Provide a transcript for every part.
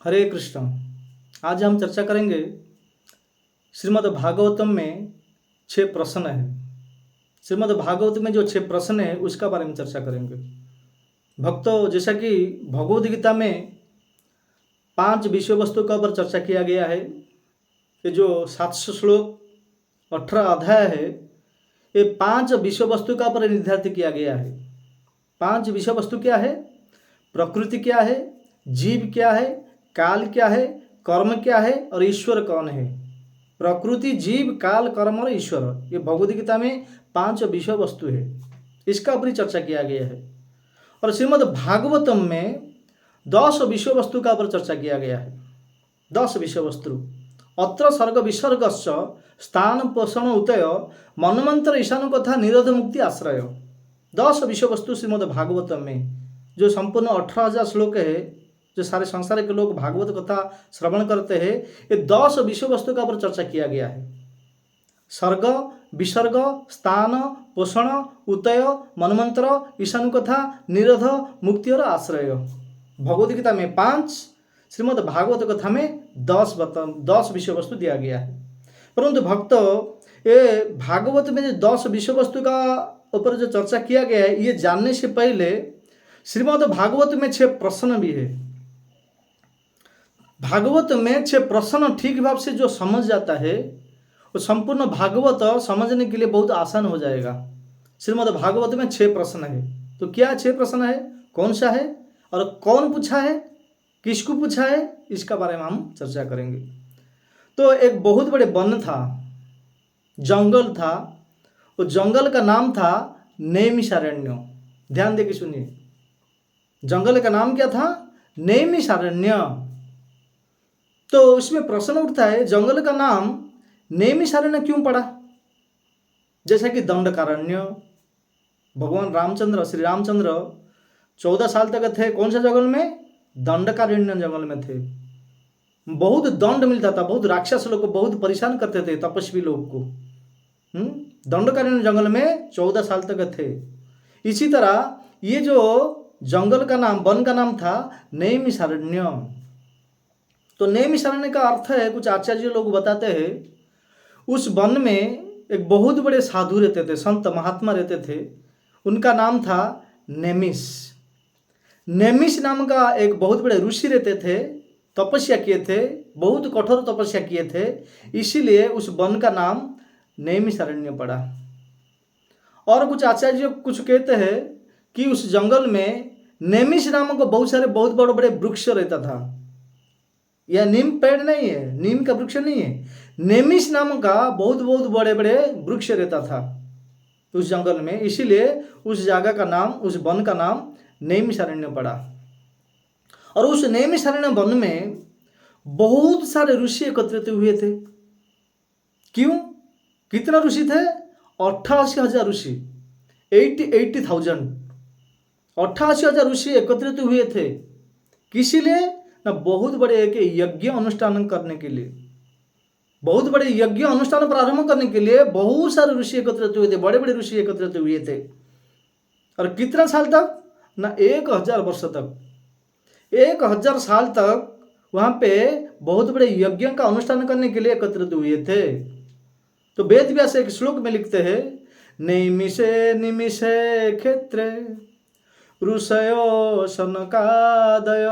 हरे कृष्ण। आज हम चर्चा करेंगे श्रीमद् भागवतम में 6 प्रश्न है। श्रीमद् भागवत में जो 6 प्रश्न है उसका बारे में चर्चा करेंगे। भक्तों, जैसा कि भगवद गीता में 5 विषय वस्तु का ऊपर चर्चा किया गया है। ये जो 700 श्लोक 18 अध्याय है, ये 5 विषय वस्तु का ऊपर निर्धारित किया गया है। 5 विषय वस्तु क्या है? प्रकृति क्या है, जीव क्या है, काल क्या है, कर्म क्या है और ईश्वर कौन है। प्रकृति, जीव, काल, कर्म और ईश्वर, ये भगवद गीता में 5 विषय वस्तु है। इसका ऊपर चर्चा किया गया है। और श्रीमद् भागवतम में 10 विषय वस्तु का ऊपर चर्चा किया गया है। 10 विषय वस्तु। अत्र सर्ग विसर्गश्च स्थान पोषण उतय मनमंत्र ईशान कथा निरोध मुक्ति आश्रय। 10 विषय वस्तु श्रीमद् भागवतम में, जो संपूर्ण 18,000 श्लोक है, जो सारे संसार के लोग भागवत कथा श्रवण करते हैं, ये 10 विषय वस्तु का ऊपर चर्चा किया गया है। सर्ग, विसर्ग, स्थान, पोषण, उतय, मनमंत्र, ईशान कथा, निरोध, मुक्ति और आश्रय। भगवद गीता में 5, श्रीमद् भागवत कथा में 10 विषय वस्तु दिया गया है। परंतु भक्तों, ये भागवत में जो 10 विषय वस्तु का ऊपर जो चर्चा किया गया है, ये जानने से पहले श्रीमद् भागवत में 6 प्रश्न भी है। भागवत में 6 प्रश्न ठीक भाव से जो समझ जाता है, वो संपूर्ण भागवत समझने के लिए बहुत आसान हो जाएगा। श्रीमद् भागवत में 6 प्रश्न है। तो क्या 6 प्रश्न है, कौन सा है और कौन पूछा है, किसको पूछा है, इसका बारे में हम चर्चा करेंगे। तो एक बहुत बड़े वन था, जंगल था। वो जंगल का नाम था नैमिषारण्य। ध्यान देके सुनिए, जंगल का नाम क्या था? नैमिषारण्य। तो इसमें प्रश्न उठता है, जंगल का नाम नैमिषारण्य क्यों पड़ा? जैसा कि दंडकारण्य, भगवान रामचंद्र, श्री रामचंद्र 14 साल तक थे कौन सा जंगल में? दंडकारण्य जंगल में थे। बहुत दंड मिलता था, बहुत राक्षस लोग को बहुत परेशान करते थे, तपस्वी लोग को। दंडकारण्य जंगल में 14 साल तक थे। इसी तरह ये जो जंगल का नाम, वन का नाम था नैमिषारण्य। तो नैमिषारण्य का अर्थ है, कुछ आचार्य लोग बताते हैं, उस वन में एक बहुत बड़े साधु रहते थे, संत महात्मा रहते थे। उनका नाम था नेमिष। नेमिष नाम का एक बहुत बड़े ऋषि रहते थे, तपस्या किए थे, बहुत कठोर तपस्या किए थे। इसीलिए उस वन का नाम नैमिषारण्य पड़ा। और कुछ आचार्य कुछ कहते हैं कि उस जंगल में नेमिष नामक बहुत सारे बहुत बड़े बड़े वृक्ष रहता था। यह नीम पेड़ नहीं है, नीम का वृक्ष नहीं है, नेमिष नाम का बहुत बहुत बड़े बड़े वृक्ष रहता था उस जंगल में। इसीलिए उस जगह का नाम, उस वन का नाम नैमिषारण्य पड़ा। और उस नैमिषारण्य वन में बहुत सारे ऋषि एकत्रित हुए थे। क्यों? कितना ऋषि थे? 88,000 ऋषि, 80,000 88,000 ऋषि एकत्रित हुए थे। किस लिए? ना बहुत बड़े एक यज्ञ अनुष्ठान करने के लिए, बहुत बड़े यज्ञ अनुष्ठान प्रारंभ करने के लिए बहुत सारे ऋषि एकत्रित हुए थे, बड़े बड़े ऋषि एकत्रित हुए थे। और कितना साल तक? ना 1000 वर्ष तक, 1000 साल तक वहां पे बहुत बड़े यज्ञ का अनुष्ठान करने के लिए एकत्रित हुए थे। तो वेद व्यास एक श्लोक में लिखते हैं, नैमिषे निमिषे क्षेत्रे ऋषयो शनकादय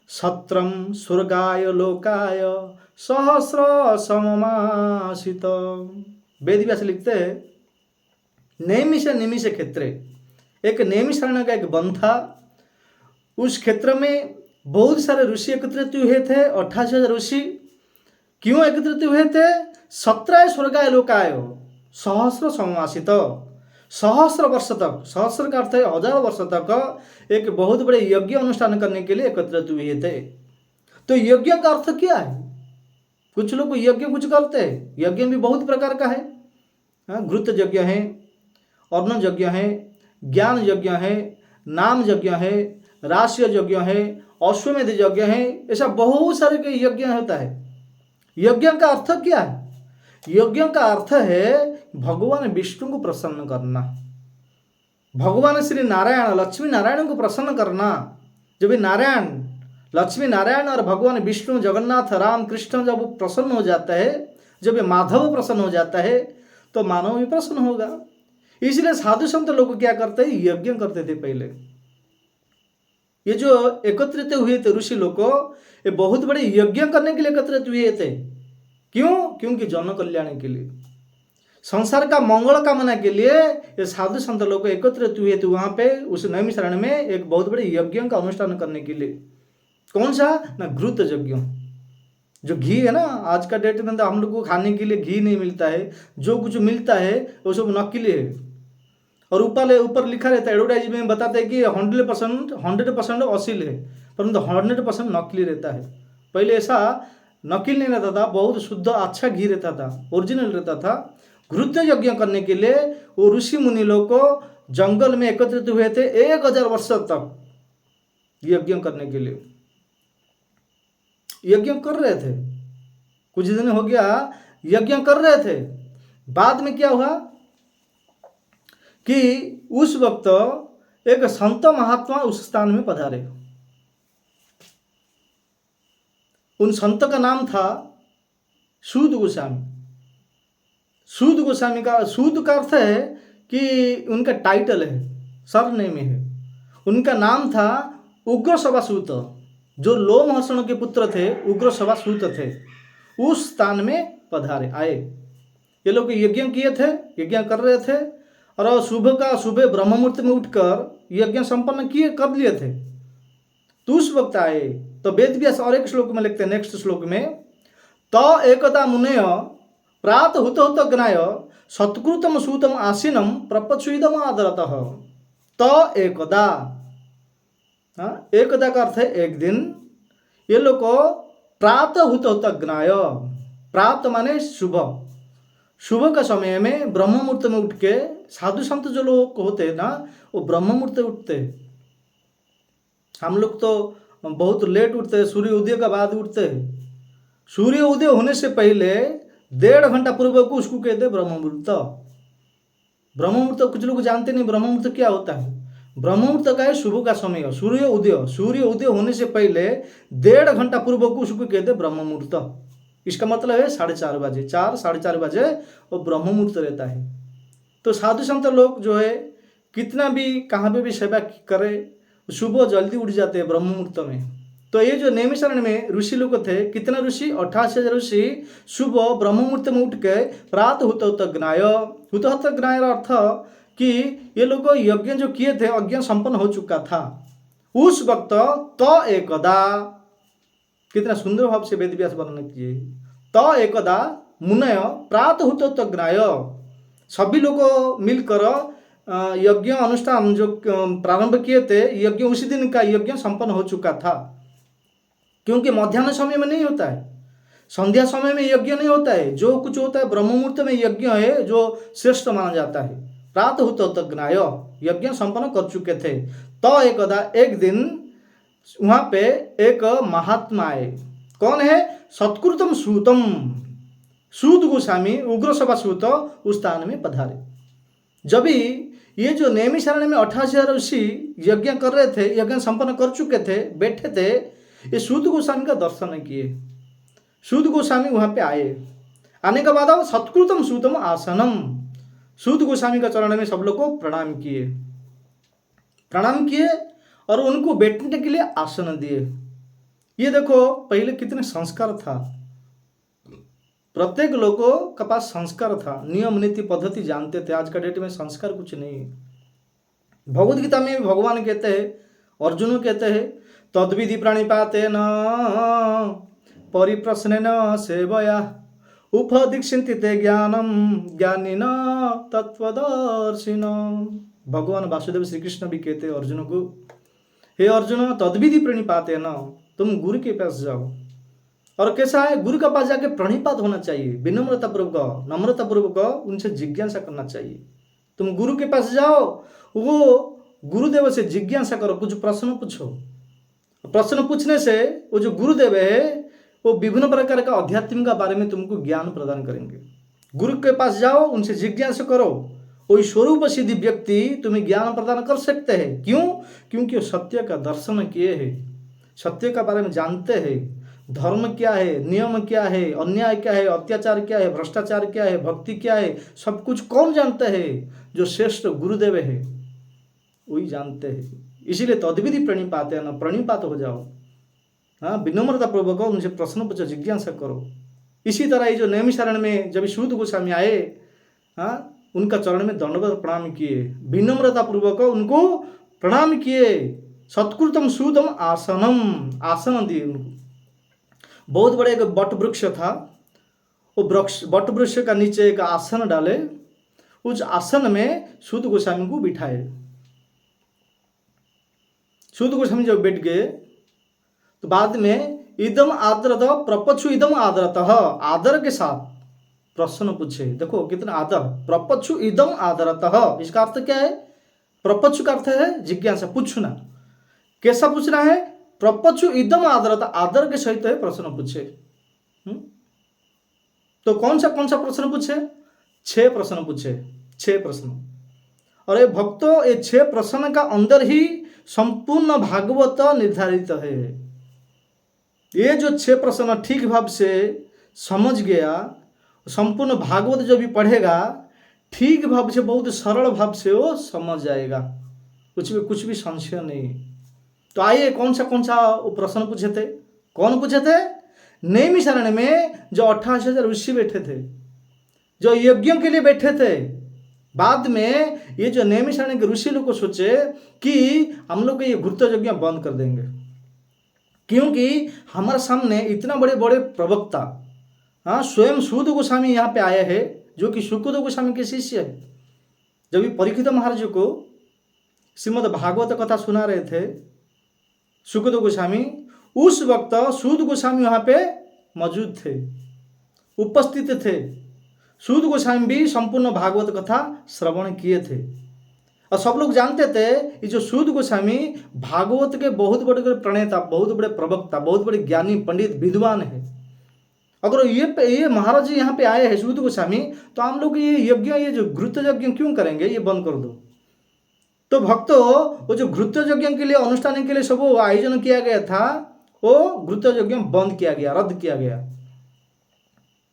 सत्रम स्वर्गाय लोकाय सहस्र सममासित। वेद व्यास लिखते हैं, नैमिषे निमिषे क्षेत्रे, एक नैमिषारण्य का एक वन था। उस क्षेत्र में बहुत सारे ऋषि एकत्रित हुए थे, 88,000 ऋषि। क्यों एकत्रित हुए थे? 17 स्वर्गाय लोकाय सहस्र सममासित। 1000 वर्ष तक, सहस्र का अर्थ है 1000 वर्ष तक एक बहुत बड़े यज्ञ अनुष्ठान करने के लिए एकत्रित हुए थे। तो यज्ञ का अर्थ क्या है? कुछ लोग यज्ञ कुछ करते हैं, यज्ञ भी बहुत प्रकार का है। घृत यज्ञ है, अर्ण यज्ञ है, ज्ञान यज्ञ है, नाम यज्ञ है, राष्ट्रीय यज्ञ है, अश्वमेध यज्ञ है। ऐसा बहुत सारे के यज्ञ होता है। यज्ञ का अर्थ क्या है? यज्ञ का अर्थ है भगवान विष्णु को प्रसन्न करना, भगवान श्री नारायण, लक्ष्मी नारायण को प्रसन्न करना। जब नारायण लक्ष्मी नारायण और भगवान विष्णु जगन्नाथ राम कृष्ण जब वो प्रसन्न हो जाता है, जब ये माधव प्रसन्न हो जाता है, तो मानव भी प्रसन्न होगा। इसलिए साधु संत लोग क्या करते हैं, यज्ञ करते थे पहले। ये जो एकत्रित हुए थे ऋषि लोग, ये बहुत बड़े यज्ञ करने के लिए एकत्रित हुए थे। क्यों? क्योंकि जन कल्याण के लिए, संसार का मंगल कामना के लिए ये साधु संत लोग एकत्रित हुए थे वहां पे, उस नैमिषारण्य में एक बहुत बड़े यज्ञ का अनुष्ठान करने के लिए। कौन सा? ना घृत यज्ञ। जो घी है ना, आज का डेट में तो हम लोग को खाने के लिए घी नहीं मिलता है, जो कुछ मिलता है वो सब नकली है। और ऊपर लिखा रहता है, एडवर्टाइज में बताते हैं कि 100% असील है, परंतु 100% नकली रहता है। पहले ऐसा नकली नहीं रहता था, बहुत शुद्ध अच्छा घी रहता था, ओरिजिनल रहता था। घृत यज्ञ करने के लिए वो ऋषि मुनि लोग को जंगल में एकत्रित हुए थे 1000 वर्ष तक यज्ञ करने के लिए। यज्ञ कर रहे थे, कुछ दिन हो गया यज्ञ कर रहे थे। बाद में क्या हुआ कि उस वक्त एक संत महात्मा उस स्थान में पधारे। उन संत का नाम था सूद गोस्वामी। सूद गोस्वामी का, सूद का अर्थ है कि उनका टाइटल है, सरनेम है। उनका नाम था उग्र सभासूत। जो लोमहर्षण के पुत्र थे, उग्र सभासूत थे, उस स्थान में पधारे आए। ये लोग यज्ञ किए थे, यज्ञ कर रहे थे, और सुबह ब्रह्म मुहूर्त में उठकर यज्ञ संपन्न किए कर लिए थे। तो उस वक्त आए तो वेद व्यास और एक श्लोक में लिखते हैं, नेक्स्ट श्लोक में, तो एकदा मुनय प्रात हुत हुत ज्ञाय सत्कृतम सूतम आसीनम प्रपच्छुदम आदरतः। तो एकदा, एकदा का अर्थ है एक दिन। ये लोग को प्रात हुत हुत ज्ञाय, प्रात माने सुबह, सुबह का समय में ब्रह्म मुहूर्त में उठ के, साधु संत जो लोग होते हैं ना, वो ब्रह्म मुहूर्त उठते। हम लोग तो बहुत लेट उठते हैं, सूर्य उदय का बाद उठते हैं। सूर्य उदय होने से पहले 1.5 घंटा पूर्व को उसको कहते हैं ब्रह्म मुहूर्त। ब्रह्म मुहूर्त कुछ लोग जानते नहीं, ब्रह्म मुहूर्त क्या होता है। ब्रह्म मुहूर्त का है सुबह का समय, सूर्य उदय होने से पहले 1.5 घंटा पूर्व को उसको कहते हैं ब्रह्म मुहूर्त। इसका मतलब है 4:30 बजे, 4-4:30 बजे वो ब्रह्म मुहूर्त रहता है। तो साधु संत लोग जो है कितना भी कहाँ पे भी सेवा करे, सुबह जल्दी उठ जाते हैं ब्रह्म मुहूर्त में। तो ये जो नैमिषारण्य में ऋषि लोग थे, कितना ऋषि, 88,000 ऋषि सुबह ब्रह्म मुहूर्त में उठ के प्रात हुत हुत ज्ञाय, हुत हुत ज्ञाय अर्थ कि ये लोग यज्ञ जो किए थे, यज्ञ संपन्न हो चुका था उस वक्त। तो एकदा, कितना सुंदर भाव से वेद व्यास वर्णन किए, तो एकदा मुनय प्रात हुत हुत ज्ञाय, सभी लोग मिलकर यज्ञ अनुष्ठान जो प्रारंभ किए थे, यज्ञ उसी दिन का यज्ञ संपन्न हो चुका था। क्योंकि मध्याह्न समय में नहीं होता है, संध्या समय में यज्ञ नहीं होता है, जो कुछ होता है ब्रह्म मुहूर्त में यज्ञ है जो श्रेष्ठ माना जाता है। प्रात हुत हुत ज्ञाय, यज्ञ संपन्न कर चुके थे। तो एकदा, एक दिन वहां पे एक महात्मा आए। कौन है? सत्कृतम सूतम, सूत गोस्वामी, उग्र सभासूत उस स्थान में पधारे। जब भी ये जो नैमिषारण्य में 88,000 ऋषि यज्ञ कर रहे थे, यज्ञ संपन्न कर चुके थे, बैठे थे, ये सूत गोस्वामी का दर्शन किए। सूत गोस्वामी वहां पे आए। आने के बाद सत्कृतम सूतम आसनम, सूत गोस्वामी का चरण में सब लोग को प्रणाम किए और उनको बैठने के लिए आसन दिए। ये देखो पहले कितने संस्कार था, प्रत्येक लोगों के पास संस्कार था, नियम नीति पद्धति जानते थे। आज का डेट में संस्कार कुछ नहीं है। भगवद गीता में भगवान कहते हैं, अर्जुन कहते हैं, तद्विधि प्रणिपातेन परिप्रश्नेन सेवया उपदीक्षन्ति ते ज्ञानम ज्ञानिना तत्वदर्शिन। भगवान वासुदेव श्री कृष्ण भी कहते हैं अर्जुन को, हे अर्जुन तद्विधि प्रणिपातेन, तुम गुरु के पास जाओ। और कैसा है? गुरु के पास जाके प्रणिपात होना चाहिए, विनम्रता पूर्वक, नम्रता पूर्वक उनसे जिज्ञासा करना चाहिए। तुम गुरु के पास जाओ, वो गुरुदेव से जिज्ञासा करो, कुछ प्रश्न पूछो। प्रश्न पूछने से वो जो गुरुदेव है वो विभिन्न प्रकार का अध्यात्म का बारे में तुमको ज्ञान प्रदान करेंगे। गुरु के पास जाओ, उनसे जिज्ञासा करो, कोई स्वरूप सिद्धि व्यक्ति तुम्हें ज्ञान प्रदान कर सकते हैं। क्यों? क्योंकि वो सत्य का दर्शन किए हैं, सत्य का बारे में जानते हैं, धर्म क्या है, नियम क्या है, अन्याय क्या है, अत्याचार क्या है, भ्रष्टाचार क्या है, भक्ति क्या है, सब कुछ कौन जानते हैं? जो श्रेष्ठ गुरुदेव है वही जानते हैं। इसीलिए तद्विधि प्रणिपात है ना, प्रणिपात हो जाओ। हाँ, विनम्रता पूर्वक उनसे प्रश्न पूछो, जिज्ञासा करो। इसी तरह ये जो नैमिषारण्य में जब सूत गोस्वामी आए, हाँ, उनका चरण में दंडवत प्रणाम किए, विनम्रता पूर्वक उनको प्रणाम किए। सत्कृतम सूतम आसनम, आसन दिए उनको। बहुत बड़े एक बट वृक्ष था, वो बट वृक्ष का नीचे एक आसन डाले, उस आसन में सूत गोस्वामी को बिठाए। सूत गोस्वामी जब बैठ गए तो बाद में इदम आदरत प्रपच्छु इदम आदरत, आदर के साथ प्रश्न पूछे। देखो कितना आदर, प्रपच्छु इदम आदरत, इसका अर्थ क्या है? प्रपच्छु का अर्थ है जिज्ञासा, पूछना। कैसा पूछना है? प्रपच्छु इदम आदरत, आदर के सहित है प्रश्न पूछे। तो कौन सा प्रश्न पूछे? 6 प्रश्न पूछे, 6 प्रश्न। और ये भक्तों, ये 6 प्रश्न का अंदर ही संपूर्ण भागवत निर्धारित है। ये जो 6 प्रश्न ठीक भाव से समझ गया, संपूर्ण भागवत जो भी पढ़ेगा ठीक भाव से, बहुत सरल भाव से वो समझ जाएगा, कुछ भी संशय नहीं। तो आइए कौन सा वो प्रश्न पूछे थे? कौन पूछे थे? नैमिषारण्य में जो 28,000 ऋषि बैठे थे, जो यज्ञों के लिए बैठे थे। बाद में ये जो नैमिषारण्य के ऋषि लोग को सोचे कि हम लोग ये घृत यज्ञ बंद कर देंगे, क्योंकि हमारे सामने इतना बड़े बड़े प्रवक्ता, हाँ, स्वयं सूत गोस्वामी यहाँ पे आए हैं, जो कि सुखदेव गोस्वामी के शिष्य है। जब भी परीक्षित महाराज को श्रीमद् भागवत कथा सुना रहे थे सुखदेव गोस्वामी, उस वक्त सूत गोस्वामी वहाँ पे मौजूद थे, उपस्थित थे। सूत गोस्वामी भी संपूर्ण भागवत कथा श्रवण किए थे। और सब लोग जानते थे ये जो सूत गोस्वामी भागवत के बहुत बड़े प्रणेता, बहुत बड़े प्रवक्ता, बहुत बड़े ज्ञानी पंडित विद्वान है। अगर ये महाराज जी यहाँ पे आए हैं सूत गोस्वामी, तो हम लोग ये यज्ञ, ये जो घृत यज्ञ क्यों करेंगे, ये बंद कर दो। तो भक्तों, वो जो घृत यज्ञ के लिए, अनुष्ठान के लिए सब आयोजन किया गया था, वो घृत यज्ञ बंद किया गया, रद्द किया गया।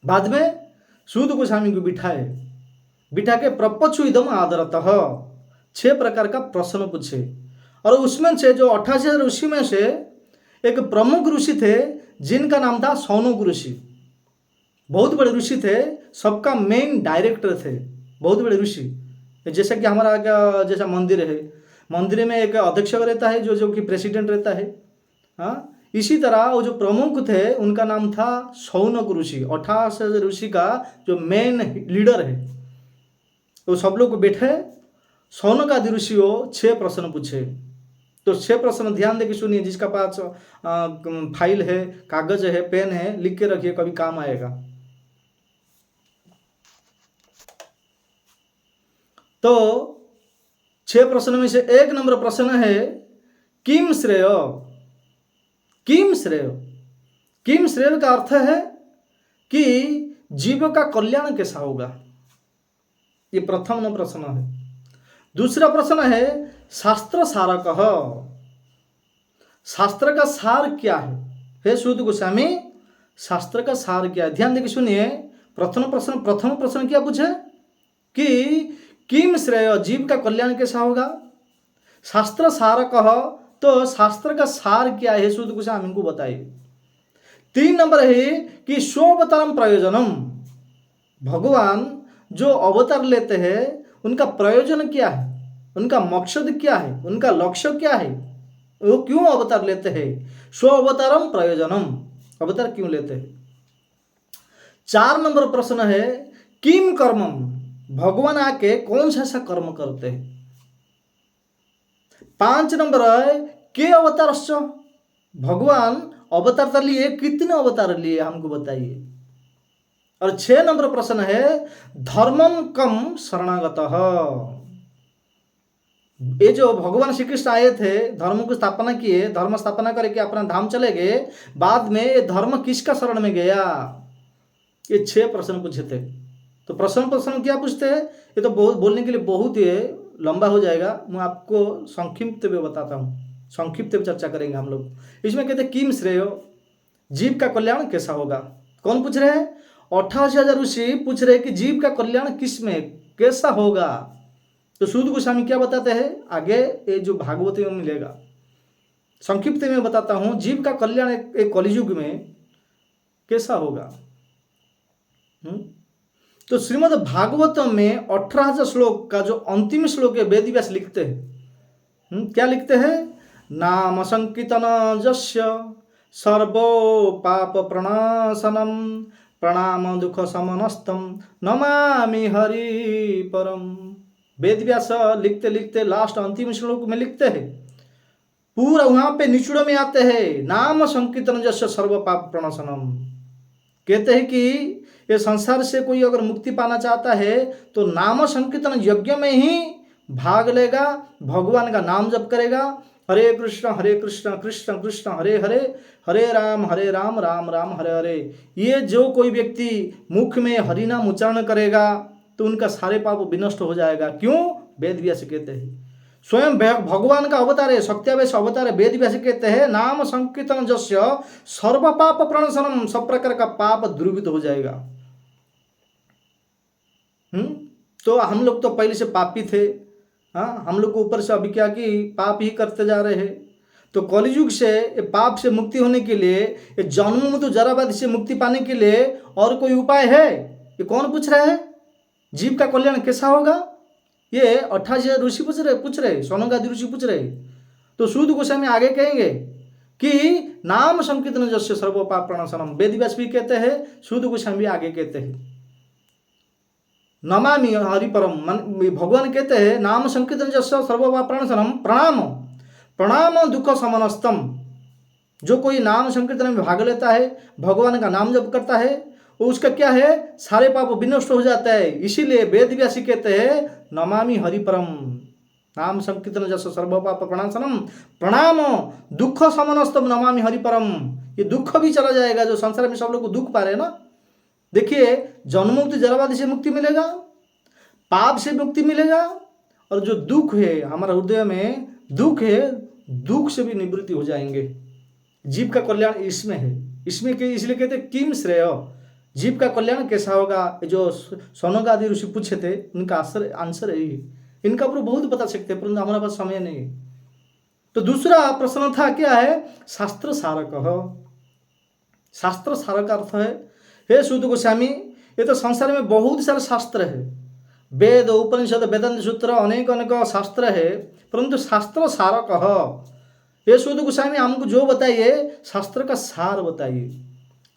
बाद में सूत गोस्वामी को बिठा के प्रपच्छु इदम आदरतः 6 प्रकार का प्रश्न पूछे। और उसमें से जो 28,000 ऋषि में से एक प्रमुख ऋषि थे जिनका नाम था सौनक ऋषि। बहुत बड़े ऋषि थे, सबका मेन डायरेक्टर थे, बहुत बड़े ऋषि। जैसा कि हमारा जैसा मंदिर है, मंदिर में एक अध्यक्ष रहता है, जो कि प्रेसिडेंट रहता है। हाँ, इसी तरह वो जो प्रमुख थे उनका नाम था सौनक ऋषि। 28,000 ऋषि का जो मेन लीडर है, तो सब लोग बैठे, सौनक आदि ऋषियों 6 प्रश्न पूछे। तो 6 प्रश्न ध्यान देके सुनिए, जिसका पास फाइल है, कागज है, पेन है, लिख के रखिए, कभी काम आएगा। तो 6 प्रश्न में से 1 नंबर प्रश्न है किम श्रेय। किम श्रेय, किम श्रेय का अर्थ है कि जीव का कल्याण कैसा होगा, ये प्रथम नंबर प्रश्न है। दूसरा प्रश्न है शास्त्र सारक, शास्त्र का सार क्या है? हे सूत गोस्वामी, शास्त्र का सार क्या है? ध्यान देके सुनिए। प्रथम प्रश्न क्या पूछे कि किम श्रेय, जीव का कल्याण कैसा होगा। शास्त्र सारक, तो शास्त्र का सार क्या है, सूत गोस्वामी को बताइए। 3 नंबर है कि स्वअवतारम प्रयोजनम, भगवान जो अवतार लेते हैं उनका प्रयोजन क्या है, उनका मकसद क्या है, उनका लक्ष्य क्या है, वो क्यों अवतार लेते हैं। स्वअवतारम प्रयोजनम, अवतार क्यों लेते हैं। 4 नंबर प्रश्न है किम कर्मम, भगवान आके कौन सा ऐसा कर्म करते हैं। 5 नंबर है के अवतारश्च, भगवान अवतार लिए, कितने अवतार लिए हमको बताइए। और 6 नंबर प्रश्न है धर्मम कम शरणागतः, ये जो भगवान श्री कृष्ण आए थे, धर्म को स्थापना किए, धर्म स्थापना करके अपना धाम चले गए, बाद में ये धर्म किसका शरण में गया। ये 6 प्रश्न पूछे थे। तो प्रश्न क्या पूछते हैं, ये तो बहुत बोलने के लिए बहुत ही लंबा हो जाएगा, मैं आपको संक्षिप्त में बताता हूँ। संक्षिप्त में चर्चा करेंगे हम लोग। इसमें कहते हैं किम श्रेयो, जीव का कल्याण कैसा होगा। कौन पूछ रहे हैं? 88,000 ऋषि पूछ रहे हैं कि जीव का कल्याण किस में कैसा होगा। तो सूत गोस्वामी क्या बताते हैं आगे, ये जो भागवत में मिलेगा। संक्षिप्त में बताता हूं, जीव का कल्याण एक कलियुग में कैसा होगा। तो श्रीमद् भागवत में 18,000 श्लोक का जो अंतिम श्लोक है, वेद व्यास लिखते हैं, क्या लिखते हैं? नाम संकीर्तन जस्य सर्वो पाप प्रणाशनम प्रणाम दुख समनस्तम नमामि हरि परम। वेद व्यास लिखते लिखते लास्ट अंतिम श्लोक में लिखते हैं, पूरा वहां पे निचुड़ में आते हैं, नाम संकीर्तन जस्य सर्व पाप प्रणाशनम। कहते हैं कि ये संसार से कोई अगर मुक्ति पाना चाहता है तो नाम संकीर्तन यज्ञ में ही भाग लेगा, भगवान का नाम जप करेगा। हरे कृष्ण कृष्ण कृष्ण हरे हरे, हरे राम राम राम हरे हरे। ये जो कोई व्यक्ति मुख में हरि नाम उच्चारण करेगा तो उनका सारे पाप विनष्ट हो जाएगा। क्यों? वेद व्यास कहते हैं, स्वयं भगवान का अवतार है, सत्यावेश अवतार है। वेद व्यास कहते हैं नाम संकीर्तन जस्य सर्व पाप प्रणशनम, सब प्रकार का पाप दूरीभूत हो जाएगा। तो हम लोग तो पहले से पापी थे, हाँ, हम लोग को ऊपर से अभी क्या कि पाप ही करते जा रहे हैं। तो कलियुग से पाप से मुक्ति होने के लिए, जन्म में तो जराबादी से मुक्ति पाने के लिए और कोई उपाय है? ये कौन पूछ रहा है? जीव का कल्याण कैसा होगा? ये 88,000 ऋषि पूछ रहे, सोनगादि ऋषि पूछ रहे। तो सूत गोस्वामी आगे कहेंगे कि नाम संकीर्तन जस्य सर्व पाप प्रणाशनम। वेद व्यास भी कहते हैं, सूत गोस्वामी आगे कहते हैं नमामि हरि परम। भगवान कहते हैं नाम संकीर्तन जस्य सर्व पाप प्रणाशनम प्रणाम प्रणाम दुख समनस्तम। जो कोई नाम संकीर्तन में भाग लेता है, भगवान का नाम जप करता है, उसका क्या है? सारे पाप विनष्ट हो जाता है। इसीलिए वेद व्यास कहते हैं नमामि हरि परम, नाम संकीर्तन जैसे सर्व पाप प्रणाशनम प्रणाम दुख समनस्तम नमामि हरि परम। ये दुख भी चला जाएगा जो संसार में सब लोग को दुख पा रहे हैं ना। देखिए, जन्म मुक्ति जराबादी से मुक्ति मिलेगा, पाप से मुक्ति मिलेगा, और जो दुख है हमारा हृदय में दुख है, दुख से भी निवृत्ति हो जाएंगे। जीव का कल्याण इसमें है। इसमें के इसलिए कहते हैं किम श्रेय, जीव का कल्याण कैसा होगा। जो सोनगादि ऋषि पूछे थे उनका आंसर है ही। इनका ऊपर बहुत बता सकते हैं परंतु हमारे पास समय नहीं। तो दूसरा प्रश्न था क्या है? शास्त्र सारक। शास्त्र सारक अर्थ है, हे सूत गोस्वामी, ये तो संसार में बहुत सारे शास्त्र है, वेद उपनिषद वेदांत सूत्र अनेक अनेक शास्त्र है, परंतु शास्त्र सारक। ये सूत गोस्वामी हमको जो बताइए शास्त्र का सार बताइए।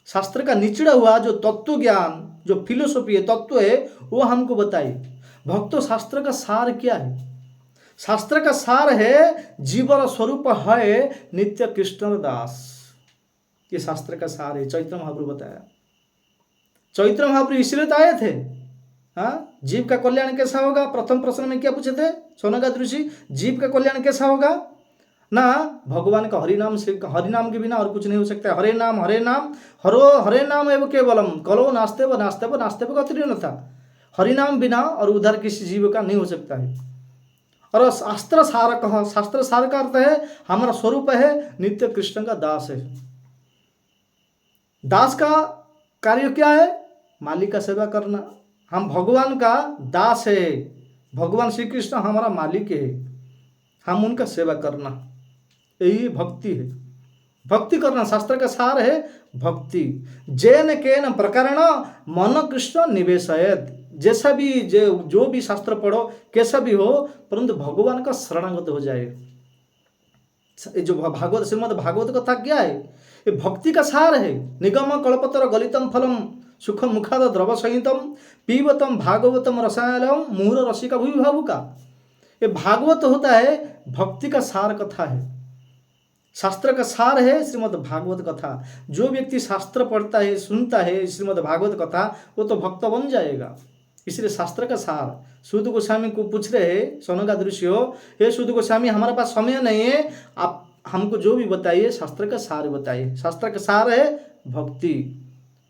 शास्त्र का निचड़ा हुआ जो तत्व ज्ञान, जो फिलोसॉफी है, तत्व है, वो हमको बताइए। भक्तों, शास्त्र का सार क्या है? शास्त्र का सार है जीवन स्वरूप है नित्य कृष्ण दास। ये शास्त्र का सार है। चैत्र महाप्रभु बताया। चैत्र महाप्रभु इसलिए तो आए थे। हाँ, जीव का कल्याण कैसा होगा? प्रथम प्रश्न में क्या पूछे थे सोनगादि ऋषि? जीव का कल्याण कैसा होगा ना? भगवान का हरिनाम से, हरिनाम के बिना और कुछ नहीं हो सकता है। हरे नाम हरे नाम एवं केवलम कलो नास्ते व गतिर्न था। हरिनाम बिना और उधर किसी जीव का नहीं हो सकता है। और शास्त्र सारक, शास्त्र सार का अर्थ है हमारा स्वरूप है नित्य कृष्ण का दास है। दास का कार्य क्या है? मालिक का सेवा करना। हम भगवान का दास है, भगवान श्री कृष्ण हमारा मालिक है, हम उनका सेवा करना, यही भक्ति है। भक्ति करना शास्त्र का सार है भक्ति। जैन केन प्रकरण मन कृष्ण निवेशयत। जैसा भी जो भी शास्त्र पढ़ो, कैसा भी हो, परंतु भगवान का शरणागत हो जाए। जो भागवत, श्रीमद् भागवत कथा क्या है? ये भक्ति का सार है। निगम कल्पतर गलितम फलम सुखम मुखाद द्रव संहितम पीवतम भागवतम रसायनम मुहूर रसिका भूमि भावुका। ये भागवत होता है भक्ति का सार कथा है। शास्त्र का सार है श्रीमद् भागवत कथा। जो व्यक्ति शास्त्र पढ़ता है, सुनता है श्रीमद् भागवत कथा, वो तो भक्त बन जाएगा। इसलिए शास्त्र का सार। सूत गोस्वामी को पूछ रहे हैं सोनगादि ऋषि, हे सूत गोस्वामी, हमारे पास समय नहीं है, आप हमको जो भी बताइए शास्त्र का सार बताइए। शास्त्र का सार है भक्ति,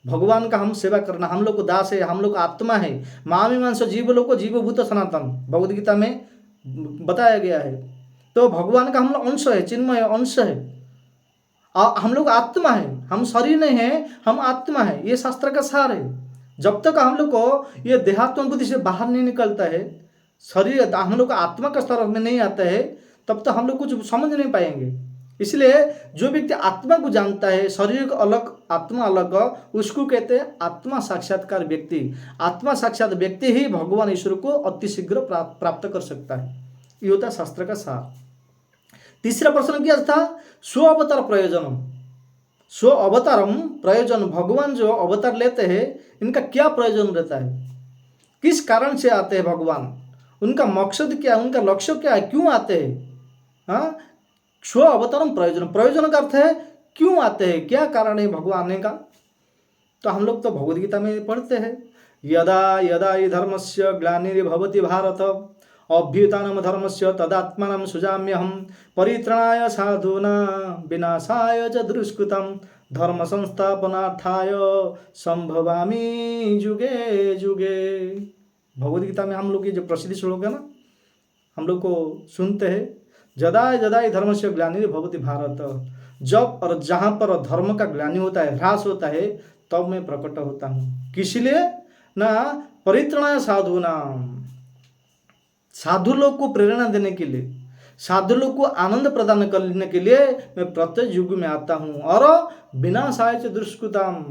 भगवान का हम सेवा करना। हम लोग को दास है, हम लोग आत्मा है। मामी मांस जीव लोग को जीवभूत सनातन भगवद गीता में बताया गया है। तो भगवान का हम लोग अंश है, चिन्मय अंश है। हम लोग आत्मा है, हम शरीर नहीं है, हम आत्मा है। ये शास्त्र का सार है। जब तक हम लोग को ये देहात्म बुद्धि से बाहर नहीं निकलता है, शरीर हम लोग का आत्मा का स्तर में नहीं आता है, तब तक हम लोग कुछ समझ नहीं पाएंगे। इसलिए जो व्यक्ति आत्मा को जानता है, शरीर को अलग आत्मा अलग, उसको कहते हैं आत्मा साक्षात्कार व्यक्ति। आत्मा साक्षात व्यक्ति ही भगवान ईश्वर को अति शीघ्र प्राप्त कर सकता है। ये होता है शास्त्र का सार। तीसरा प्रश्न क्या था? स्व अवतार प्रयोजन। स्व अवतारम प्रयोजन, भगवान जो अवतार लेते हैं इनका क्या प्रयोजन रहता है, किस कारण से आते हैं भगवान, उनका मकसद क्या, उनका लक्ष्य क्या है, क्यों आते हैं? हाँ, स्व अवतारम प्रयोजन, प्रयोजन का अर्थ है क्यों आते हैं, क्या कारण है भगवान आने का। तो हम लोग तो भगवद गीता में पढ़ते हैं, यदा यदा हि धर्मस्य ग्लानिर्भवति भारत अभ्युत्थानं धर्मस्य तदात्मानं सृजाम्यहं परित्राणाय साधूनां विनाशाय च दुष्कृतं धर्म संस्थापनार्थाय संभवामि जुगे जुगे। भगवद गीता में हम लोग ये जो प्रसिद्ध श्लोक है ना, हम लोग को सुनते हैं, यदा यदा हि धर्मस्य ग्लानिर्भवति भारत, जब और जहाँ पर धर्म का ग्लानि होता है, ह्रास होता है, तब मैं प्रकट होता हूँ। किस लिए ना? परित्राणाय साधूनां, साधु लोग को प्रेरणा देने के लिए, साधु लोग को आनंद प्रदान करने के लिए मैं प्रत्येक युग में आता हूँ। और विनाशाय च दुष्कृताम,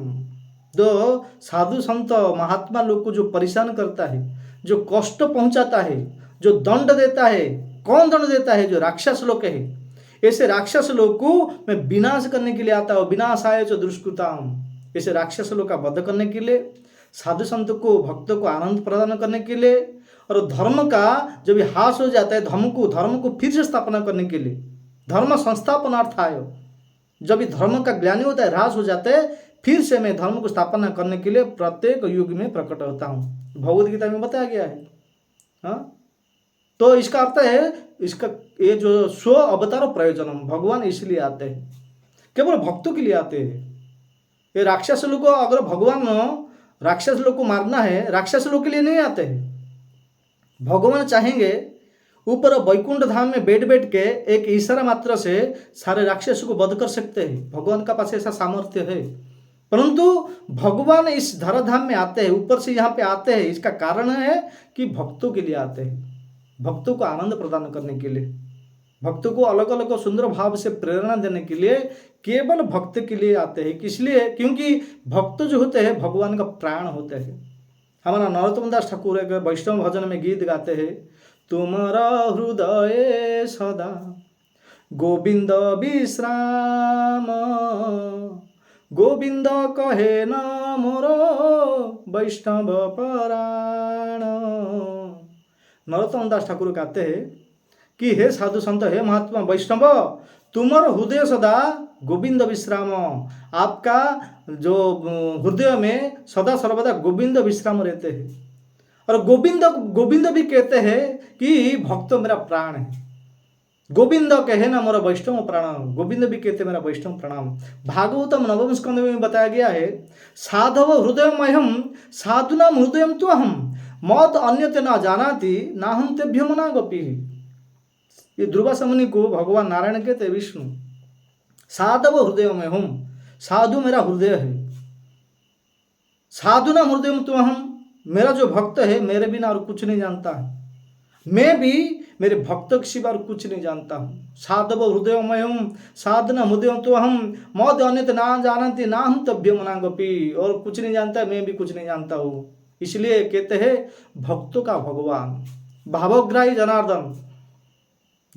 जो साधु संत महात्मा लोग को जो परेशान करता है, जो कष्ट पहुंचाता है, जो दंड देता है, कौन दंड देता है? जो राक्षस लोग है। ऐसे राक्षस लोग को मैं विनाश करने के लिए आता हूँ। विनाशाय च दुष्कृताम, ऐसे राक्षस लोग का वध करने के लिए, साधु संत को भक्तों को आनंद प्रदान करने के लिए, और धर्म का जब ह्रास हो जाता है, धर्म को फिर से स्थापना करने के लिए, धर्म संस्थापनार्थाय, जब भी धर्म का ज्ञानी होता है, ह्रास हो जाता है, फिर से मैं धर्म को स्थापना करने के लिए प्रत्येक युग में प्रकट होता हूँ। भगवद गीता में बताया गया है। हाँ, तो इसका अर्थ है, इसका ये जो स्व अवतार प्रयोजन, भगवान इसलिए आते हैं, केवल भक्तों के लिए आते हैं। ये राक्षस लोग को, अगर भगवान राक्षस लोग को मारना है, राक्षस लोग के लिए नहीं आते हैं। भगवान चाहेंगे ऊपर वैकुंठ धाम में बैठ बैठ के एक इशारा मात्र से सारे राक्षसों को वध कर सकते हैं। भगवान का पास ऐसा सामर्थ्य है, परंतु भगवान इस धराधाम में आते हैं, ऊपर से यहाँ पे आते हैं। इसका कारण है कि भक्तों के लिए आते हैं, भक्तों को आनंद प्रदान करने के लिए, भक्तों को अलग अलग सुंदर भाव से प्रेरणा देने के लिए, केवल भक्त के लिए आते हैं। किस लिए? क्योंकि भक्त जो होते हैं भगवान का प्राण होते हैं। हमारा नरोत्तम दास ठाकुर एक वैष्णव भजन में गीत गाते हैं, तुम्हारा हृदय सदा गोविंद विश्राम, गोविंद कहे न मोर वैष्णव पराण। नरोत्तम दास ठाकुर कहते हैं कि हे साधु संत, हे महात्मा वैष्णव, तुम्हारा हृदय सदा गोविंद विश्राम, आपका जो हृदय में सदा सर्वदा गोविंद विश्राम रहते हैं। और गोविंद भी कहते हैं कि भक्त मेरा प्राण है। गोविंद कहे ना मोरा वैष्णव प्राण, गोविंद भी कहते मेरा वैष्णव प्रणाम। भागवतम नवम स्कंद में बताया गया है, साधव हृदयमयम साधुनाम हृदयम तो हम मौत अन्यते न जानाति ना हम तेभ्यो मनागपि। ये दुर्वासा मुनि को भगवान नारायण कहते विष्णु। साधव हृदयमयम, साधु मेरा हृदय है। साधुनाम हृदयम तो हम, मेरा जो भक्त है मेरे बिना और कुछ नहीं जानता है, मैं भी मेरे भक्त के सिवा और कुछ नहीं जानता हूँ। साधव हृदयमयम साधना हृदय तो हम मौत अन्यत ना जानती ना हम तभ्य मनागपि, और कुछ नहीं जानता है, मैं भी कुछ नहीं जानता हूँ। इसलिए कहते हैं भक्तों का भगवान, भावग्राही जनार्दन,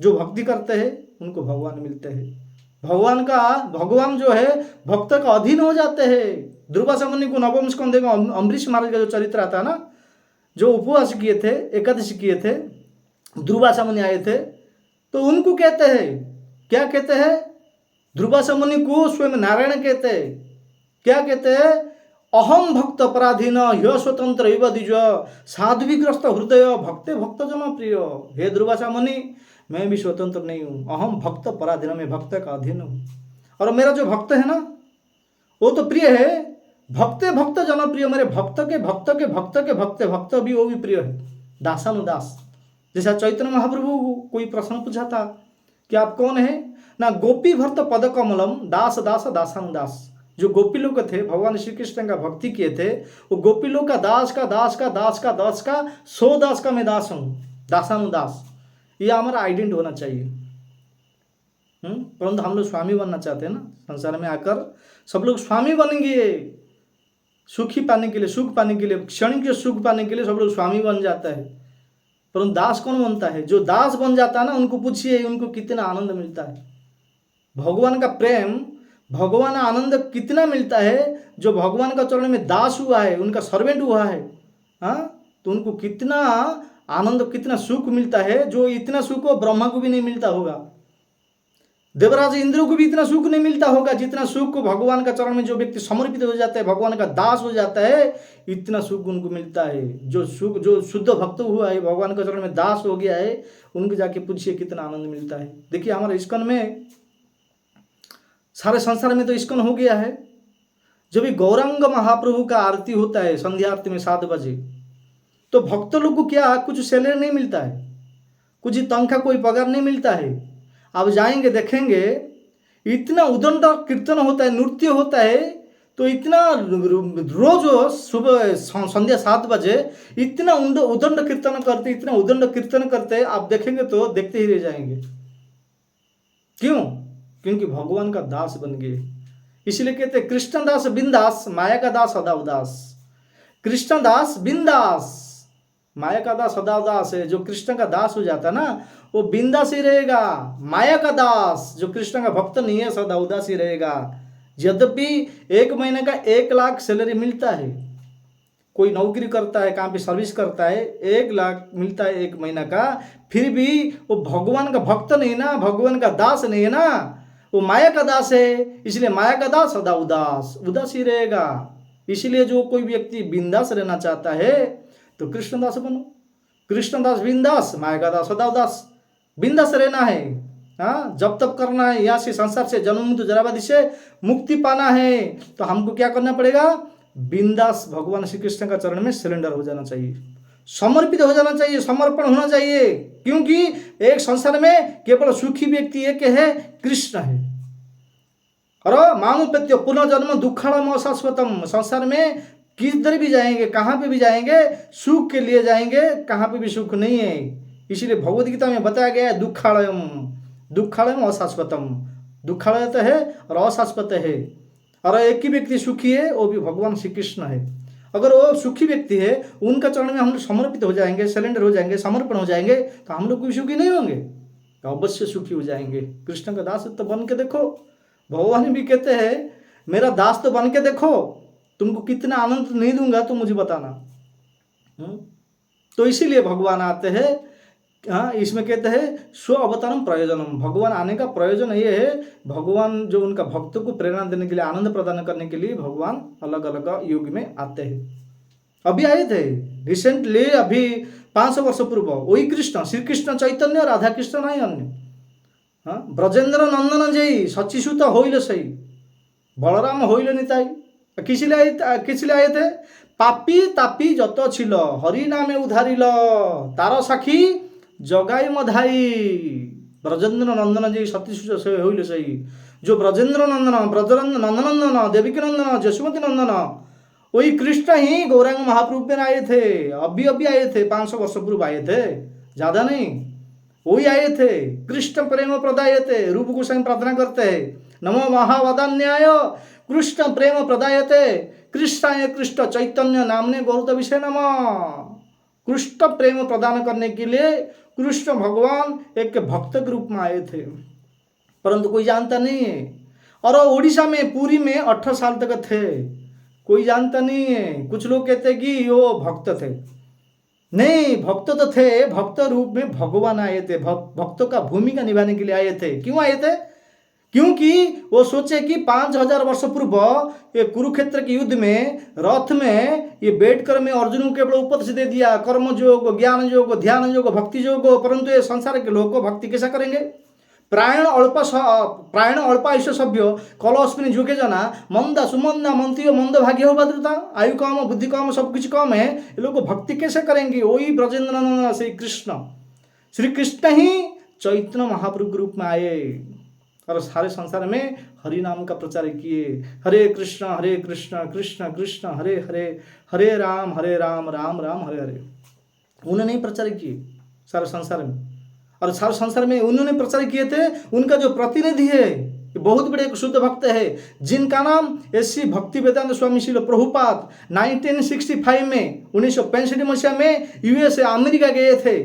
जो भक्ति करते हैं उनको भगवान मिलते हैं। भगवान जो है भक्त का अधीन हो जाते हैं। दुर्वासा मुनि को नवम स्कंद में अम्बरीश महाराज का जो चरित्र आता है ना, जो उपवास किए थे, एकादशी किए थे, दुर्वासा मुनि आए थे, तो उनको कहते हैं, क्या कहते हैं? दुर्वासा मुनि को स्वयं नारायण कहते हैं। क्या कहते हैं? अहम भक्त पराधीन ह्य स्वतंत्र एवं द्विज साध्विग्रस्त हृदय भक्ते भक्त जन प्रिय। हे दुर्वासा मुनि, मैं भी स्वतंत्र नहीं हूँ, अहम भक्त पराधीन, मैं भक्त का अधीन हूँ। और मेरा जो भक्त है ना वो तो प्रिय है, भक्ते भक्त जनप्रिय, मेरे भक्त भी वो भी प्रिय है। दासानुदास, जैसा चैतन्य महाप्रभु कोई प्रश्न पूछा था कि आप कौन है ना, गोपी भर्त पद कमलम दास दास दासानुदास। जो गोपी लोग थे भगवान श्री कृष्ण का भक्ति किए थे, वो गोपी लोग का दास का दास का दास का दास का सो दास का मैं दास हूँ, दासानुदास। ये हमारा आइडेंट होना चाहिए। परंतु हम लोग स्वामी बनना चाहते हैं ना, संसार में आकर सब लोग स्वामी बनेंगे, सुखी पाने के लिए, सुख पाने के लिए, क्षणिक सुख पाने के लिए सब लोग स्वामी बन जाता है। परंतु दास कौन बनता है? जो दास बन जाता है ना, उनको पूछिए उनको कितना आनंद मिलता है। भगवान का प्रेम, भगवान आनंद कितना मिलता है। जो भगवान का चरण में दास हुआ है, उनका सर्वेंट हुआ है, तो उनको कितना आनंद, कितना सुख मिलता है, जो इतना सुख वो ब्रह्मा को भी नहीं मिलता होगा, देवराज इंद्र को भी इतना सुख नहीं मिलता होगा जितना सुख को भगवान का चरण में जो व्यक्ति समर्पित हो जाता है, भगवान का दास हो जाता है, इतना सुख उनको मिलता है। जो सुख, जो शुद्ध भक्त हुआ है, भगवान के चरण में दास हो गया है, उनको जाके पूछिए कितना आनंद मिलता है। देखिए हमारे इस्कॉन में, सारे संसार में तो इस्कॉन हो गया है। जब भी गौरांग महाप्रभु का आरती होता है संध्या आरती में 7 बजे, तो भक्त लोग को क्या कुछ सैलरी नहीं मिलता है, कुछ तनख्वाह, कोई पगार नहीं मिलता है। आप जाएंगे देखेंगे, इतना उदंड कीर्तन होता है, नृत्य होता है, तो इतना रोज सुबह संध्या 7 बजे इतना उदंड कीर्तन करते, इतना उदंड कीर्तन करते, आप देखेंगे तो देखते ही रह जाएंगे। क्यों? क्योंकि भगवान का दास बन गए। इसलिए कहते हैं कृष्णदास बिंदास, माया का दास सदा उदास। कृष्णदास बिंदास, माया का दास सदा उदास है। जो कृष्ण का दास हो जाता है ना, वो बिंदास ही रहेगा। माया का दास, जो कृष्ण का भक्त नहीं है, सदा उदास ही रहेगा। यद्यपि 1 महीने का 1 लाख सैलरी मिलता है, कोई नौकरी करता है, कहाँ पे सर्विस करता है, 1 लाख मिलता है 1 महीना का, फिर भी वो भगवान का भक्त नहीं ना, भगवान का दास नहीं है ना, वो माया का दास है। इसलिए माया का दास सदा उदास, उदास ही रहेगा। इसलिए जो कोई व्यक्ति बिंदास रहना चाहता है तो कृष्णदास बनो। कृष्णदास बिंदास, माया का दास सदा उदास। बिंदास रहना है, हाँ, जब तब करना है। यहाँ से संसार से, जन्म मृत्यु जराबादी से मुक्ति पाना है, तो हमको क्या करना पड़ेगा? बिंदास भगवान श्री कृष्ण का चरण में सरेंडर हो जाना चाहिए, समर्पित हो जाना चाहिए, समर्पण होना चाहिए। क्योंकि एक संसार में केवल सुखी व्यक्ति एक है, कृष्ण है। और मामुपेत्य पुनर्जन्म दुखाड़म अशाश्वतम। संसार में किधर भी जाएंगे, कहाँ पे भी जाएंगे, सुख के लिए जाएंगे, कहाँ पे भी सुख नहीं है। इसीलिए भगवद गीता में बताया गया है दुखालयम, दुखालयम अशाश्वतम। दुखालय तो है और अशाश्वत है। और एक ही व्यक्ति सुखी है, वो भी भगवान श्री कृष्ण है। अगर वो सुखी व्यक्ति है, उनका चरण में हम लोग समर्पित हो जाएंगे, सरेंडर हो जाएंगे, समर्पण हो जाएंगे, तो हम लोग कोई सुखी नहीं होंगे, तो अवश्य सुखी हो जाएंगे। कृष्ण का दास तो बन के देखो। भगवान भी कहते हैं मेरा दास तो बन के देखो, तुमको कितना आनंद नहीं दूंगा तो मुझे बताना। तो इसीलिए भगवान आते हैं। हाँ, इसमें कहते हैं स्व अवतारम प्रयोजनम। भगवान आने का प्रयोजन ये है, भगवान जो उनका भक्तों को प्रेरणा देने के लिए, आनंद प्रदान करने के लिए भगवान अलग अलग युग में आते हैं। अभी आए थे रिसेंटली, अभी 500 वर्ष पूर्व, वही कृष्ण, श्री कृष्ण चैतन्य, राधा कृष्ण नहीं अन्य। हाँ, ब्रजेंद्र नंदन जय सचिसुत होइल सही, बलराम होइल निताई। किसलिए आए थे? पापी तापी जत छिल, हरि नामे उधारिल, तार साखी जगाई मधाई। ब्रजेंद्र नंदन जी सतीश होइल सही। जो ब्रजेंद्र नंदन, ब्रजेंद्र नंदनंदन, देविकी नंदन, जसुमती नंदन, वही कृष्ण ही गौरांग महाप्रभु में आए थे। अभी आए थे, 500 वर्ष पूर्व आए थे, ज्यादा नहीं, वही आए थे। कृष्ण प्रेम प्रदायते, रूप गोस्वामी प्रार्थना करते हैं, नमो महावदान्याय कृष्ण प्रेम प्रदायते, कृष्णाय कृष्ण चैतन्य नामने गौरत विषय नमः। कृष्ण प्रेम प्रदान करने के लिए कृष्ण भगवान एक भक्त के रूप में आए थे, परंतु कोई जानता नहीं है। और उड़ीसा में, पुरी में 18 साल तक थे, कोई जानता नहीं है। कुछ लोग कहते हैं कि वो भक्त थे, नहीं, भक्त तो थे, भक्त रूप में भगवान आए थे, भक्तों का भूमिका निभाने के लिए आए थे। क्यों आए थे? क्योंकि वो सोचे कि 5000 वर्ष पूर्व ये कुरुक्षेत्र के युद्ध में, रथ में ये बैठकर मैं अर्जुन को केवल उपदेश दे दिया, कर्म योग, ज्ञान योग, ध्यान योग, भक्ति योग, परंतु ये संसार के लोग को भक्ति कैसा करेंगे? प्रायण अल्पायुष सभ्य कलस्मिन जुगे जना मंदा सुमंदा मंत्रियों मंद भाग्य हो भद्रता। आयु कम, बुद्धि कम, सब कुछ कम है, ये लोग भक्ति कैसे करेंगे? वही ब्रजेंद्र श्री कृष्ण ही चैतन्य महाप्रभु के रूप में आए और सारे संसार में हरि नाम का प्रचार किए। हरे कृष्ण कृष्ण कृष्ण हरे हरे, हरे राम राम राम हरे हरे। उन्होंने ही प्रचार किए सारे संसार में, और सारे संसार में उन्होंने प्रचार किए थे। उनका जो प्रतिनिधि है बहुत बड़े एक शुद्ध भक्त है जिनका नाम श्री भक्ति वेदांत स्वामी श्रील प्रभुपाद 1965 में 1965 मसीहा में यूएसए अमेरिका गए थे,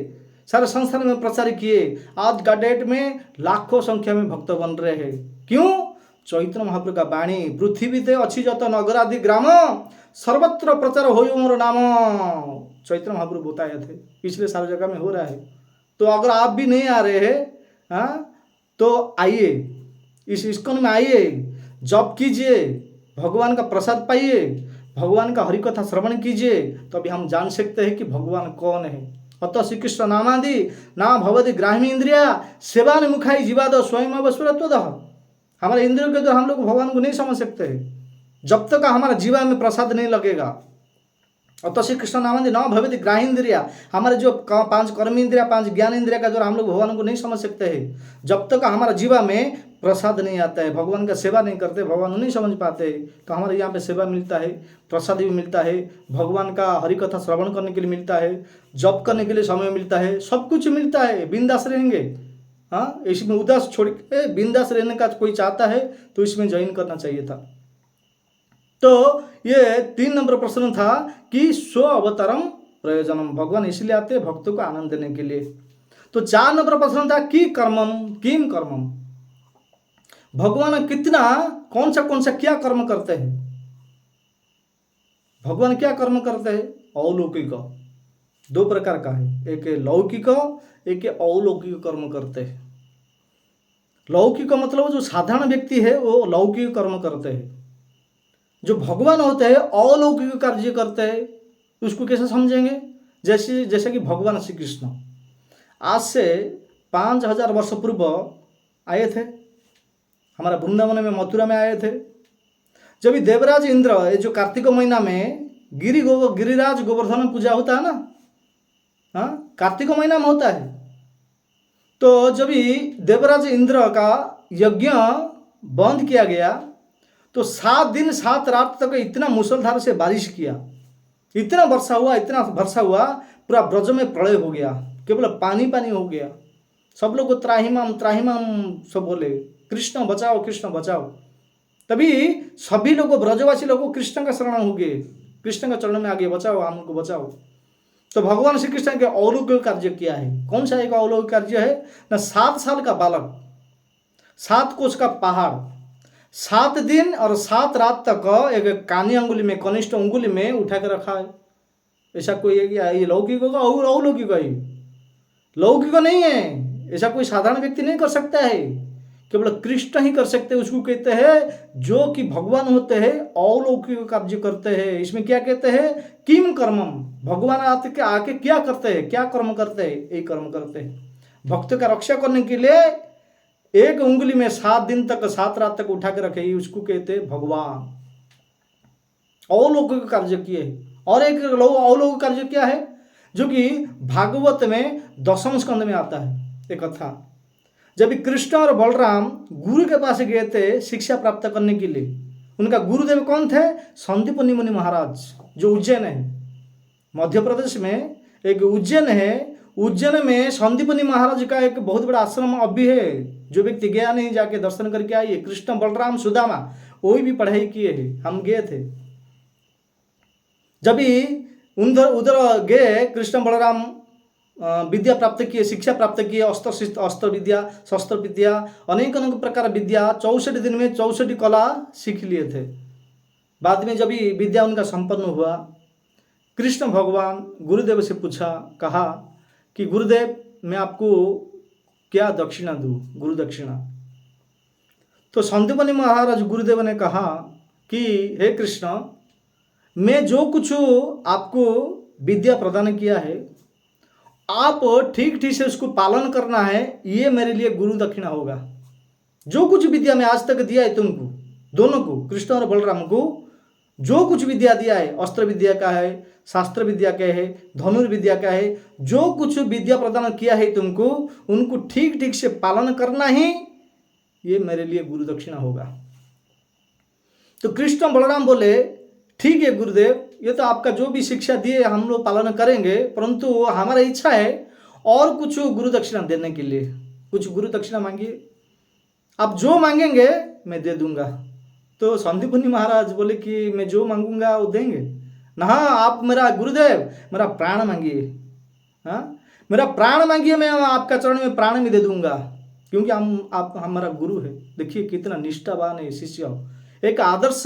सारे संसार में प्रचार किए। आज का डेट में लाखों संख्या में भक्त बन रहे हैं। क्यों? चैतन्य महाप्रभु का वाणी पृथ्वीते अच्छी जत नगर आदि ग्राम सर्वत्र प्रचार हो मोर नाम, चैतन्य महाप्रभु बताए थे, इसलिए सारी जगह में हो रहा है। तो अगर आप भी नहीं आ रहे हैं तो आइए, इस इस्कॉन में आइए, जप कीजिए, भगवान का प्रसाद पाइए, भगवान का हरि कथा श्रवण कीजिए, तो अभी हम जान सकते हैं कि भगवान कौन है। अतः श्री कृष्ण नामादि ना भवति ग्राह्य इंद्रिया सेवा मुखाई जीवाद स्वयं अवस्वरत्वद। हमारे इंद्रियों के द्वारा हम लोग भगवान को नहीं समझ सकते हैं जब तक हमारा जीवा में प्रसाद नहीं लगेगा। अतः श्री कृष्ण नामादि न भवति ग्राह्य इंद्रिया, हमारे जो 5 कर्म इंद्रिया 5 ज्ञान इंद्रिया का द्वारा हम लोग भगवान को नहीं समझ सकते हैं जब तक हमारा जीवा में प्रसाद नहीं आता है, भगवान का सेवा नहीं करते, भगवान को नहीं समझ पाते। तो हमारे यहाँ पे सेवा मिलता है, प्रसाद भी मिलता है, भगवान का हरि कथा श्रवण करने के लिए मिलता है, जप करने के लिए समय मिलता है, सब कुछ मिलता है। बिंदास रहेंगे, हाँ, इसमें उदास छोड़ के बिंदास रहने का कोई चाहता है तो इसमें ज्वाइन करना चाहिए था। तो ये 3 नंबर प्रश्न था कि स्व अवतारम प्रयोजनम, भगवान इसलिए आते हैं भक्तों को आनंद देने के लिए। तो 4 नंबर प्रश्न था कि कर्मम किम कर्मम, भगवान कितना कौन सा क्या कर्म करते हैं, भगवान क्या कर्म करते हैं। अलौकिक 2 प्रकार का है, एक लौकिक एक अलौकिक कर्म करते हैं। लौकिक मतलब जो साधारण व्यक्ति है वो लौकिक कर्म करते हैं, जो भगवान होते हैं अलौकिक कार्य करते हैं। उसको कैसे समझेंगे? जैसे कि भगवान श्री कृष्ण आज से 5000 वर्ष पूर्व आए थे हमारा वृंदावन में, मथुरा में आए थे। जब देवराज इंद्र ये जो कार्तिक महीना में गिरिराज गोवर्धन पूजा होता है ना, हाँ, कार्तिक महीना में होता है। तो जब देवराज इंद्र का यज्ञ बंद किया गया तो 7 दिन 7 रात तक इतना मुसलधार से बारिश किया, इतना वर्षा हुआ, पूरा ब्रज में प्रलय हो गया, केवल पानी पानी हो गया। सब लोग त्राहिमाम त्राहिमाम सब बोले कृष्ण बचाओ कृष्ण बचाओ। तभी सभी लोग ब्रजवासी लोग कृष्ण का शरण हो गए, कृष्ण का चरण में आगे बचाओ हमको बचाओ। तो भगवान श्री कृष्ण के अलौकिक कार्य किया है। कौन सा एक अलौकिक कार्य है ना? 7 साल का बालक, 7 कोस का पहाड़, 7 दिन और 7 रात तक एक कानी अंगुली में, कनिष्ठ अंगुली में उठा कर रखा है। ऐसा कोई है क्या? ये लौकिक होगा और अलौकिक है, लौकिक नहीं है। ऐसा कोई साधारण व्यक्ति नहीं कर सकता है, केवल कृष्ण ही कर सकते हैं। उसको कहते हैं जो कि भगवान होते हैं अलौकिक कार्य करते हैं। इसमें क्या कहते हैं? किम कर्मम, भगवान आके क्या करते हैं, क्या कर्म करते हैं? यही कर्म करते हैं। भक्त का रक्षा करने के लिए एक उंगली में 7 दिन तक 7 रात तक उठा के रखे, उसको कहते हैं भगवान। अलौकिक कार्य किए। और एक अलौकिक कार्य क्या है जो कि भागवत में 10वें स्कंद में आता है एक कथा। जब कृष्ण और बलराम गुरु के पास गए थे शिक्षा प्राप्त करने के लिए, उनका गुरुदेव कौन थे? संदीपनी मुनि महाराज, जो उज्जैन है, मध्य प्रदेश में एक उज्जैन है। उज्जैन में संदीपनी महाराज का एक बहुत बड़ा आश्रम अभी है। जो व्यक्ति गया नहीं जाके दर्शन करके आइए। कृष्ण बलराम सुदामा वही भी पढ़ाई किए हैं, हम गए थे। जब उधर गए कृष्ण बलराम विद्या प्राप्त किए, शिक्षा प्राप्त किए, अस्त्र विद्या, शस्त्र विद्या, अनेक प्रकार विद्या 64 दिन में 64 कला सीख लिए थे। बाद में जब विद्या उनका संपन्न हुआ, कृष्ण भगवान गुरुदेव से कहा कि गुरुदेव मैं आपको क्या दक्षिणा दूँ, गुरु दक्षिणा। तो संदीपनी महाराज गुरुदेव ने कहा कि हे कृष्ण, मैं जो कुछ आपको विद्या प्रदान किया है आप ठीक ठीक से उसको पालन करना है, ये मेरे लिए गुरु दक्षिणा होगा। जो कुछ विद्या मैं आज तक दिया है तुमको दोनों को, कृष्ण और बलराम को, जो कुछ विद्या दिया है, अस्त्र विद्या का है, शास्त्र विद्या का है, धनुर्विद्या का है, जो कुछ विद्या प्रदान किया है तुमको, उनको ठीक ठीक से पालन करना ही ये मेरे लिए गुरु दक्षिणा होगा। तो कृष्ण बलराम बोले ठीक है गुरुदेव, ये तो आपका जो भी शिक्षा दिए हम लोग पालन करेंगे, परंतु हमारा इच्छा है और कुछ गुरु दक्षिणा देने के लिए, कुछ गुरु दक्षिणा मांगिए, आप जो मांगेंगे मैं दे दूंगा। तो संदीपनी महाराज बोले कि मैं जो मांगूंगा वो देंगे ना, आप मेरा गुरुदेव मेरा प्राण मांगिए, हाँ मेरा प्राण मांगिए, मैं आपका चरण में प्राण भी दे दूंगा, क्योंकि आप हमारा गुरु है। देखिए कितना निष्ठावान है शिष्य। एक आदर्श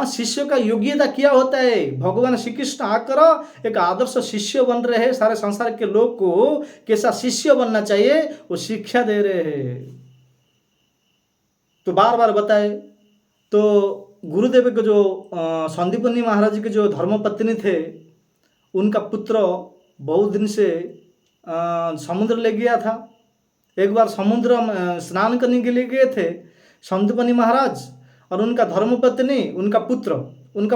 शिष्य का योग्यता क्या होता है, भगवान श्री कृष्ण आकर एक आदर्श शिष्य बन रहे हैं, सारे संसार के लोग को कैसा शिष्य बनना चाहिए वो शिक्षा दे रहे हैं। तो बार बार बताए। तो गुरुदेव के जो संदीपनी महाराज के जो धर्मपत्नी थे, उनका पुत्र बहुत दिन से समुद्र ले गया था। एक बार समुद्र में स्नान करने के लिए गए थे संदीपनी महाराज और उनका धर्मपत्नी, उनका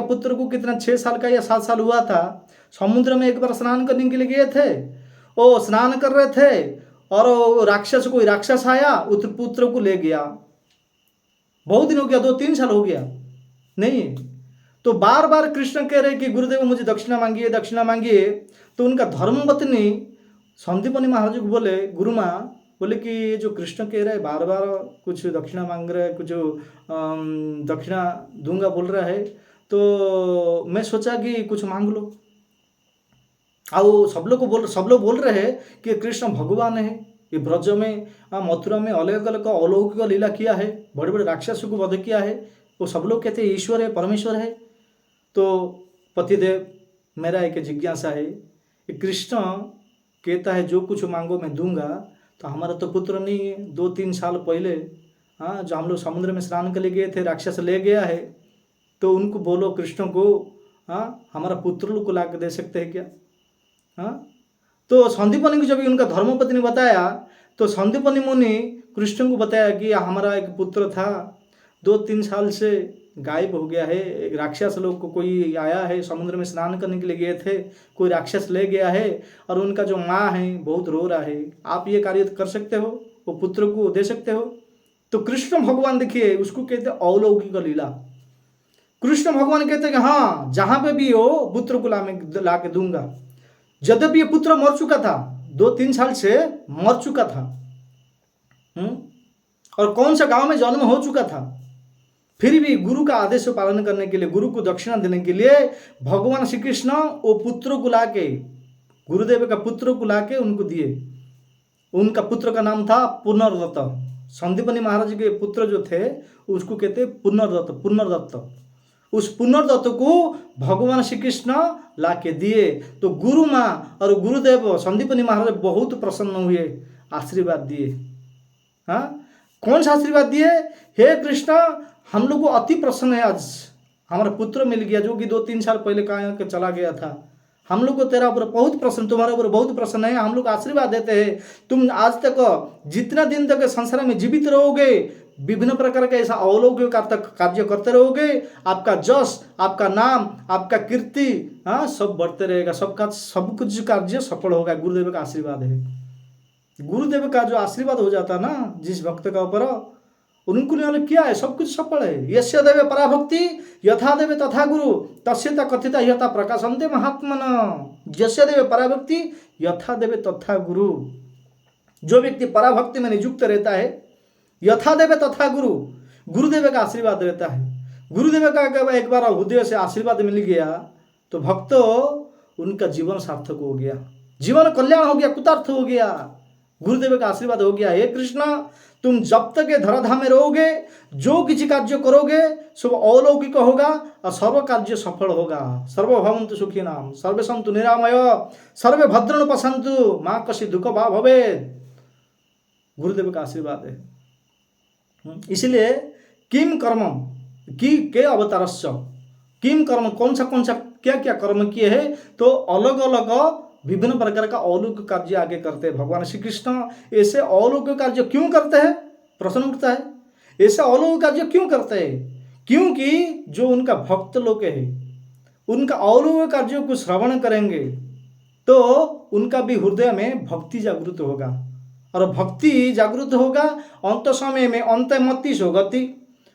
पुत्र को कितना 6 साल का या 7 साल हुआ था। समुद्र में एक बार स्नान करने के लिए गए थे, वो स्नान कर रहे थे और कोई राक्षस आया, उस पुत्र को ले गया। बहुत दिन हो गया, 2-3 साल हो गया नहीं। तो बार बार कृष्ण कह रहे कि गुरुदेव मुझे दक्षिणा मांगिए, दक्षिणा मांगिए। तो उनका धर्मपत्नी संदीपनी महाराज को बोले, गुरु माँ बोले कि जो कृष्ण कह रहे बार बार कुछ दक्षिणा मांग रहे, कुछ दक्षिणा दूंगा बोल रहा है, तो मैं सोचा कि कुछ मांग लो। और सब लोग बोल रहे हैं कि कृष्ण भगवान है, ये ब्रज में मथुरा में अलग अलग अलौकिक लीला किया है, बड़े बड़े राक्षसों को वध किया है, वो सब लोग कहते हैं ईश्वर है, परमेश्वर है। तो पतिदेव मेरा एक जिज्ञासा है, कृष्ण कहता है जो कुछ मांगो मैं दूंगा, तो हमारा तो पुत्र नहीं है, 2-3 साल पहले जो हम लोग समुद्र में स्नान के लिए गए थे, राक्षस ले गया है, तो उनको बोलो कृष्ण को हमारा पुत्र लोग को ला के दे सकते हैं क्या। तो संदीपनी को जब उनका धर्मपत्नी बताया, तो संदीपनी मुनि कृष्ण को बताया कि हमारा एक पुत्र था, 2-3 साल से गायब हो गया है, एक राक्षस लोग को कोई आया है, समुद्र में स्नान करने के लिए गए थे, कोई राक्षस ले गया है और उनका जो माँ है बहुत रो रहा है, आप ये कार्य कर सकते हो, वो पुत्र को दे सकते हो। तो कृष्ण भगवान देखिए उसको कहते हैं अलौकिक लीला। कृष्ण भगवान कहते हैं कि हाँ जहाँ पे भी हो पुत्र को ला के दूंगा। यद्यपि ये पुत्र मर चुका था, 2-3 साल से मर चुका था, और कौन सा गांव में जन्म हो चुका था, फिर भी गुरु का आदेश को पालन करने के लिए, गुरु को दक्षिणा देने के लिए भगवान श्री कृष्ण वो पुत्र को लाके, गुरुदेव का पुत्र को लाके उनको दिए। उनका पुत्र का नाम था पुनर्दत्त। संदीपनी महाराज के पुत्र जो थे उसको कहते पुनर्दत्त। उस पुनर्दत्त को भगवान श्री कृष्ण लाके दिए। तो गुरु माँ और गुरुदेव संदीपनी महाराज बहुत प्रसन्न हुए, आशीर्वाद दिए। कौन सा आशीर्वाद दिए? हे कृष्ण, हम लोग को अति प्रसन्न है, आज हमारा पुत्र मिल गया जो कि 2-3 साल पहले कहाँ के चला गया था। हम लोग को तेरा ऊपर बहुत प्रसन्न, तुम्हारे ऊपर बहुत प्रसन्न है। हम लोग आशीर्वाद देते हैं, तुम आज तक जितना दिन तक संसार में जीवित रहोगे, विभिन्न प्रकार का ऐसा अलौकिक कार्य करते रहोगे, आपका जस, आपका नाम, आपका कीर्ति सब बढ़ते रहेगा, सब कुछ कार्य सफल होगा। गुरुदेव का आशीर्वाद है। गुरुदेव का जो आशीर्वाद हो जाता ना जिस भक्त का ऊपर, उनको लिए क्या है, सब कुछ सफल है। यस्य देवे पराभक्ति यथा देवे तथा गुरु तस्यता कथिता यथा प्रकाशन्ते महात्मन। यस्य देवे पराभक्ति यथा देवे तथा गुरु। जो व्यक्ति पराभक्ति में नियुक्त रहता है, यथा देवे तथा गुरु, गुरुदेव का आशीर्वाद रहता है। गुरुदेव का एक बार हृदय से आशीर्वाद मिल गया तो भक्त उनका जीवन सार्थक हो गया, जीवन कल्याण हो गया, कृतार्थ हो गया, गुरुदेव का आशीर्वाद हो गया। हे कृष्ण, तुम जब तक ये धराधाम में रहोगे, जो किसी कार्य करोगे सब अलौकिक होगा और सर्व कार्य सफल होगा। सर्वभवन्तु सुखिनः, सर्वे सन्तु निरामय, सर्वे भद्राणि पश्यन्तु मा कश्चित् दुःखं वा भवेत्। गुरुदेव का आशीर्वाद है। इसलिए किम कर्म के अवतारस्य, किम कर्म, कौन सा क्या क्या कर्म किए हैं, तो अलग अलग विभिन्न प्रकार का अलौकिक कार्य आगे करते हैं भगवान श्री कृष्ण। ऐसे अलौकिक कार्य क्यों करते हैं, प्रश्न उठता है, ऐसे अलौकिक कार्य क्यों करते हैं? क्योंकि जो उनका भक्त लोग है उनका अलौकिक कार्यों को श्रवण करेंगे तो उनका भी हृदय में भक्ति जागृत होगा, और भक्ति जागृत होगा अंत समय में अंतमति गति।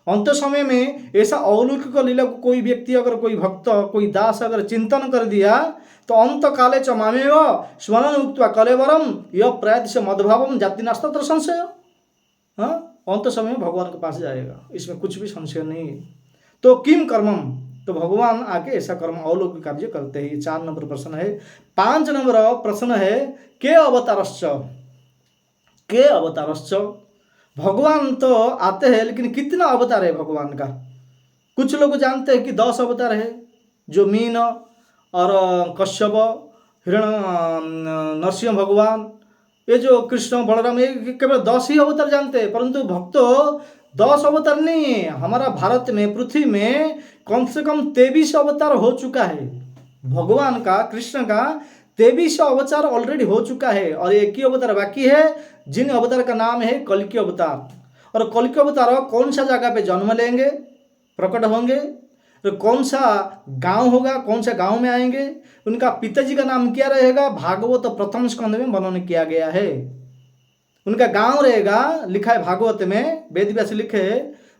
अंत समय में ऐसा अलौकिक लीला को कोई व्यक्ति अगर कोई भक्त कोई दास अगर चिंतन कर दिया तो अंत काले च मामेव स्मरण उक्त्वा कलेवरम यह प्रयात से मदभावम जाति नास्त्र संशय। हाँ, अंत समय में भगवान के पास जाएगा, इसमें कुछ भी संशय नहीं है। तो किम कर्मम, तो भगवान आके ऐसा कर्म अलौकिक कार्य करते हैं। 4 नंबर प्रश्न है। 5 नंबर प्रश्न है के अवतारश्च, के अवतारश्च, भगवान तो आते हैं लेकिन कितना अवतार है भगवान का। कुछ लोग जानते हैं कि 10 अवतार है, जो मीन और कश्यप हिरण नरसिंह भगवान, ये जो कृष्ण बलराम, ये केवल 10 ही अवतार जानते हैं। परंतु भक्तों 10 अवतार नहीं है, हमारा भारत में पृथ्वी में कम से कम 23 अवतार हो चुका है। भगवान का कृष्ण का 23 अवतार ऑलरेडी हो चुका है, और एक ही अवतार बाकी है, जिन अवतार का नाम है कल्कि अवतार। और कल्कि अवतार कौन सा जगह पे जन्म लेंगे, प्रकट होंगे, तो कौन सा गांव होगा, कौन सा गांव में आएंगे, उनका पिताजी का नाम क्या रहेगा, भागवत प्रथम स्कंद में वर्णन किया गया है। उनका गांव रहेगा, लिखा है भागवत में, वेद व्यास लिखे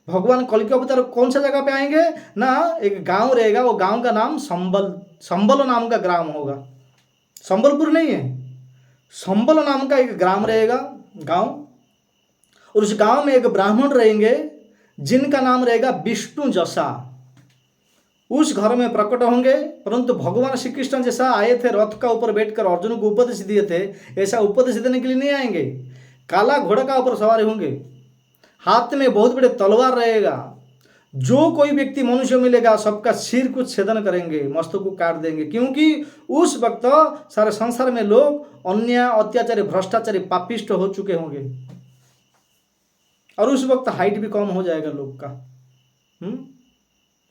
भगवान कल्कि अवतार कौन सा जगह पे आएंगे ना, एक गांव रहेगा, वो गांव का नाम संबल, संबल नाम का ग्राम होगा। संबलपुर नहीं है, संबल नाम का एक ग्राम रहेगा, गांव। और उस गांव में एक ब्राह्मण रहेंगे जिनका नाम रहेगा विष्णु जसा, उस घर में प्रकट होंगे। परंतु भगवान श्री कृष्ण जैसा आए थे रथ का ऊपर बैठकर अर्जुन को उपदेश दिए थे, ऐसा उपदेश देने के लिए नहीं आएंगे। काला घोड़ा का ऊपर सवार होंगे, हाथ में बहुत बड़े तलवार रहेगा, जो कोई व्यक्ति मनुष्य मिलेगा सबका सिर को छेदन करेंगे, मस्तक को काट देंगे। क्योंकि उस वक्त सारे संसार में लोग अन्याय अत्याचारी भ्रष्टाचारी पापिष्ट हो चुके होंगे, और उस वक्त हाइट भी कम हो जाएगा लोग का।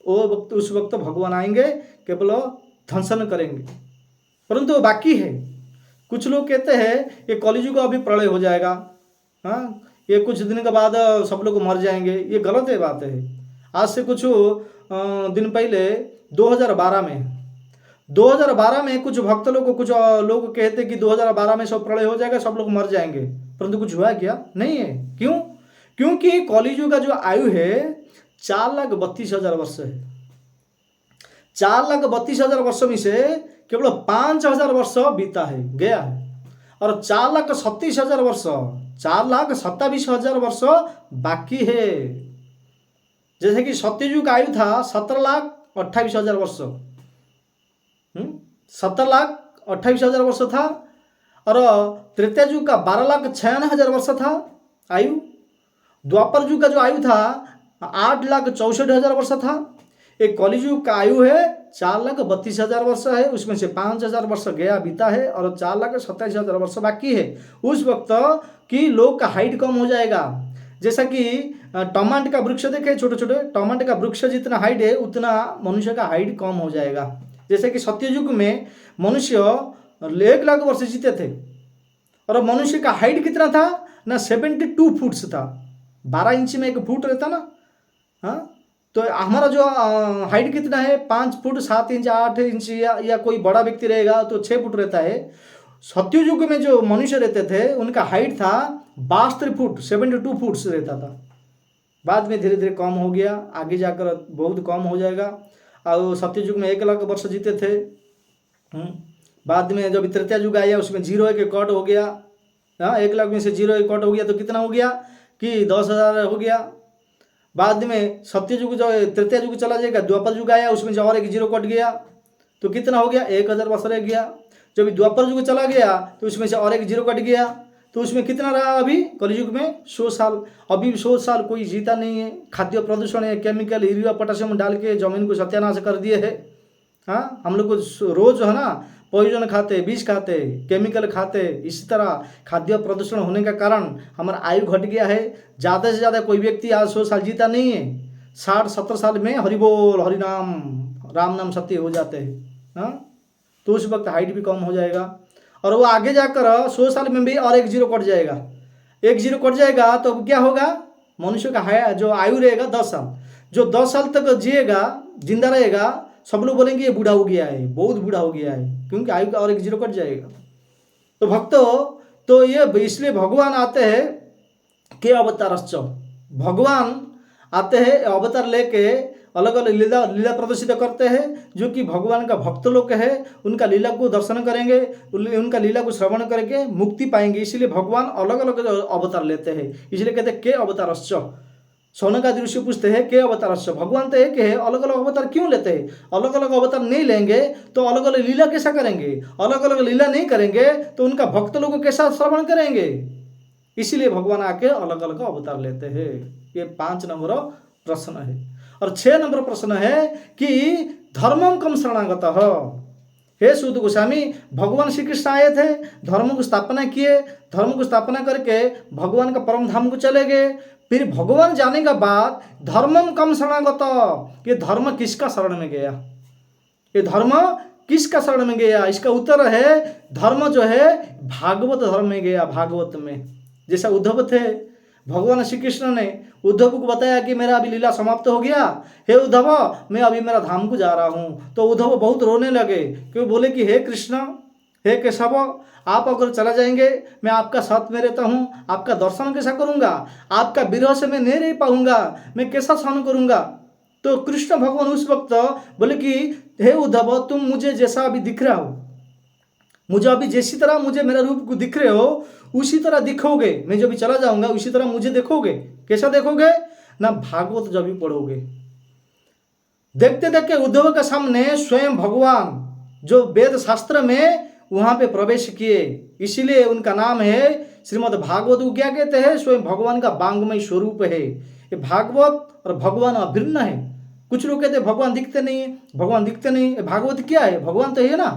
वो वक्त, उस वक्त भगवान आएंगे, केवल ध्वंसन करेंगे। परंतु बाकी है, कुछ लोग कहते हैं ये कलियुग का अभी प्रलय हो जाएगा, हाँ, ये कुछ दिन के बाद सब लोग मर जाएंगे। ये गलत है, बात है। आज से कुछ दिन पहले 2012 में कुछ भक्त लोग को, कुछ लोग कहते कि 2012 में सब प्रलय हो जाएगा, सब लोग मर जाएंगे। परंतु कुछ हुआ क्या? नहीं है। क्यों? क्योंकि कलियुग का जो आयु है 4,32,000 वर्ष है। 4,32,000 वर्ष में से केवल 5,000 वर्ष बीता है, गया है, और 4,27,000 वर्ष, 4,27,000 वर्ष बाकी है। जैसे कि सत्ययुग का आयु था 17,28,000 वर्ष, 17,28,000 वर्ष था, और त्रेता युग का 12,96,000 वर्ष था आयु। द्वापर युग का जो आयु था 8,64,000 वर्ष था। एक कलियुग का आयु है 4,32,000 वर्ष है, उसमें से 5,000 वर्ष गया बीता है, और 4,27,000 वर्ष बाकी है। उस वक्त की लोग का हाइट कम हो जाएगा। जैसा कि टमाटर का वृक्ष देखे, छोटे छोटे टमाटर का वृक्ष जितना हाइट है उतना मनुष्य का हाइट कम हो जाएगा। जैसे कि सत्ययुग में मनुष्य 1,00,000 वर्ष जीते थे, और मनुष्य का हाइट कितना था ना, 72 फुट था। 12 इंच में 1 फुट रहता ना, हाँ, तो हमारा जो हाइट कितना है, 5 फुट 7 इंच 8 इंच, या कोई बड़ा व्यक्ति रहेगा तो 6 फुट रहता है। सत्ययुग में जो मनुष्य रहते थे उनका हाइट था 72 फुट, 72 फुट रहता था। बाद में धीरे धीरे कम हो गया, आगे जाकर बहुत कम हो जाएगा। और सत्ययुग में 1,00,000 वर्ष जीते थे। बाद में जब त्रेता युग आया उसमें 0 एक कट हो गया, हाँ, 1,00,000 में से 0 एक कट हो गया तो कितना हो गया कि 10,000 हो गया। बाद में सत्ययुग जो त्रेता युग चला जाएगा, द्वापर युग आया उसमें जो और एक 0 कट गया तो कितना हो गया, 1,000 वर्ष रह गया। जब द्वापर युग चला गया तो उसमें से और एक 0 कट गया तो उसमें कितना रहा, अभी कलयुग में 100 साल। अभी 100 साल कोई जीता नहीं है। खाद्य प्रदूषण है, केमिकल यूरिया पोटासियम डाल के जमीन को सत्यानाश कर दिए है। हाँ, हम लोग को रोज जो है ना पॉइजन खाते, विष खाते, केमिकल खाते, इसी तरह खाद्य प्रदूषण होने का कारण हमारा आयु घट गया है। ज़्यादा से ज़्यादा कोई व्यक्ति आज 100 साल जीता नहीं है। 60-70 साल में हरि बोल हरि नाम राम नाम सत्य हो जाते हैं। हाँ, तो उस वक्त हाइट भी कम हो जाएगा, और वो आगे जाकर 100 साल में भी और एक 0 कट जाएगा। एक 0 कट जाएगा तो क्या होगा, मनुष्य का जो आयु रहेगा 10 साल। जो 10 साल तक जिएगा, जिंदा रहेगा, सब लोग बोलेंगे ये बूढ़ा हो गया है, बहुत बूढ़ा हो गया है, क्योंकि आयु का और एक जीरो कट जाएगा। तो भक्तों, तो ये इसलिए भगवान आते हैं के अवतारश्च, भगवान आते हैं अवतार लेके, अलग अलग लीला लीला प्रदर्शित करते हैं। जो कि भगवान का भक्त लोग है, उनका लीला को दर्शन करेंगे, उनका लीला को श्रवण करके मुक्ति पाएंगे। इसलिए भगवान अलग अलग अवतार लेते हैं, इसलिए कहते हैं के अवतारश्च। शौनकादि ऋषि पूछते हैं के अवतारश्च, भगवान तो एक है, अलग अलग अवतार क्यों लेते हैं? अलग अलग अवतार नहीं लेंगे तो अलग अलग लीला कैसा करेंगे? अलग अलग लीला नहीं करेंगे तो उनका भक्त लोग को कैसा श्रवण करेंगे? इसीलिए भगवान आके अलग अलग अवतार लेते हैं। ये 5 नंबर प्रश्न है। और 6 नंबर प्रश्न है कि धर्मम कम शरणागतः। हे सूत गोस्वामी, भगवान श्री कृष्ण आए थे, धर्म को स्थापना किए, धर्म को स्थापना करके भगवान का परम धाम को चले गए। फिर भगवान जाने के बाद धर्मम कम शरणागत, ये धर्म किसका शरण में गया? ये धर्म किसका शरण में गया? इसका उत्तर है धर्म जो है भागवत धर्म में गया, भागवत में। जैसा उद्धव थे, भगवान श्री कृष्ण ने उद्धव को बताया कि मेरा अभी लीला समाप्त हो गया, हे उद्धव मैं अभी मेरा धाम को जा रहा हूँ। तो उद्धव बहुत रोने लगे, क्यों? बोले कि हे कृष्ण, हे केशव, आप अगर चला जाएंगे, मैं आपका साथ में रहता हूँ, आपका दर्शन कैसा करूँगा? आपका विरह से मैं नहीं रह पाऊंगा, मैं कैसा सहन करूँगा? तो कृष्ण भगवान उस वक्त बोले कि हे उद्धव, तुम मुझे जैसा अभी दिख रहा हो, मुझे अभी जैसी तरह मुझे मेरा रूप को दिख रहे हो, उसी तरह दिखोगे। मैं जब भी चला जाऊंगा उसी तरह मुझे देखोगे। कैसा देखोगे? ना भागवत जब भी पढ़ोगे। देखते देखते उद्धव के सामने स्वयं भगवान जो वेद शास्त्र में वहां पे प्रवेश किए, इसीलिए उनका नाम है श्रीमद् भागवत को क्या कहते हैं? स्वयं भगवान का वांग्मय स्वरूप है। ये भागवत और भगवान अभिन्न है। कुछ लोग कहते हैं भगवान दिखते नहीं है, भगवान दिखते नहीं। भागवत क्या है? भगवान तो है ना।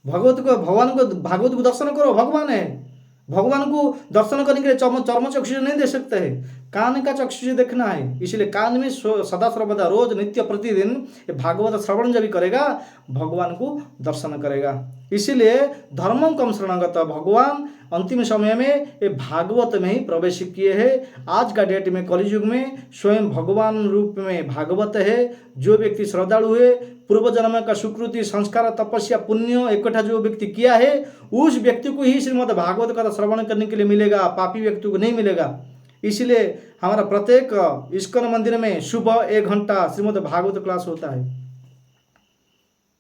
भागवत को दर्शन करो, भगवान है। भगवान को दर्शन करने के लिए चर्म चक्षु से नहीं दे सकते हैं, कान का चक्षु से देखना है। इसलिए कान में सदा सर्वदा रोज नित्य प्रतिदिन ये भागवत श्रवण जब भी करेगा, भगवान को दर्शन करेगा। इसीलिए धर्मम कम शरणागत, भगवान अंतिम समय में ये भागवत में ही प्रवेश किए हैं। आज का डेट में कलियुग में स्वयं भगवान रूप में भागवत है। जो व्यक्ति श्रद्धालु है, पूर्व जन्म का सुकृति संस्कार तपस्या पुण्य इकट्ठा जो व्यक्ति किया है, उस व्यक्ति को ही श्रीमद् भागवत का श्रवण करने के लिए मिलेगा, पापी व्यक्ति को नहीं मिलेगा। इसलिए हमारा प्रत्येक इस्कॉन मंदिर में सुबह 1 घंटा श्रीमद् भागवत क्लास होता है।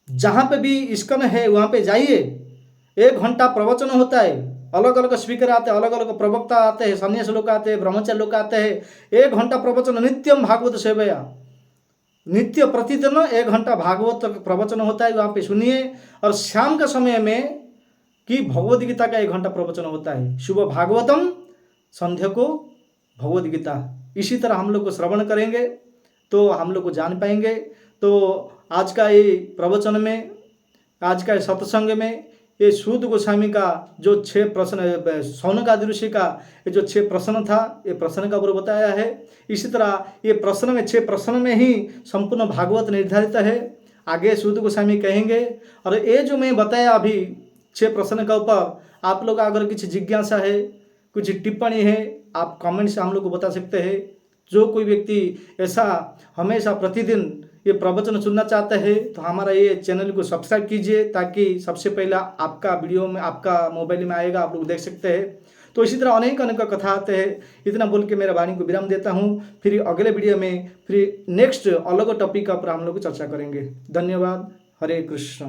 जहाँ पे भी इस्कॉन है वहाँ पे जाइए, 1 घंटा प्रवचन होता है। अलग अलग स्पीकर आते हैं, अलग अलग प्रवक्ता आते हैं, सन्यासी लोग आते हैं, ब्रह्मचारी लोग आते हैं। 1 घंटा प्रवचन, नित्यम भागवत सेवया, नित्य प्रतिदिन 1 घंटा भागवत प्रवचन होता है, वहाँ पे सुनिए। और शाम के समय में कि भगवद गीता का 1 घंटा प्रवचन होता है। सुबह भागवतम, संध्या को भगवद गीता। इसी तरह हम लोग को श्रवण करेंगे तो हम लोग को जान पाएंगे। तो आज का ये प्रवचन में, आज का सत्संग में ये सूत गोस्वामी का जो 6 प्रश्न, शौनकादि ऋषि का ये जो 6 प्रश्न था, ये प्रश्न का पूरा बताया है। इसी तरह ये प्रश्न में 6 प्रश्न में ही संपूर्ण भागवत निर्धारित है। आगे सूत गोस्वामी कहेंगे। और ये जो मैं बताया अभी 6 प्रश्न का ऊपर, आप लोग अगर कुछ जिज्ञासा है, कुछ टिप्पणी है, आप कमेंट से हम लोग को बता सकते हैं। जो कोई व्यक्ति ऐसा हमेशा प्रतिदिन ये प्रवचन सुनना चाहते हैं तो हमारा ये चैनल को सब्सक्राइब कीजिए, ताकि सबसे पहला आपका वीडियो में आपका मोबाइल में आएगा, आप लोग देख सकते हैं। तो इसी तरह अनेक अनेक कथा आते हैं। इतना बोल के मेरा वाणी को विराम देता हूँ। फिर अगले वीडियो में फिर नेक्स्ट अलग टॉपिक पर हम लोग चर्चा करेंगे। धन्यवाद। हरे कृष्ण।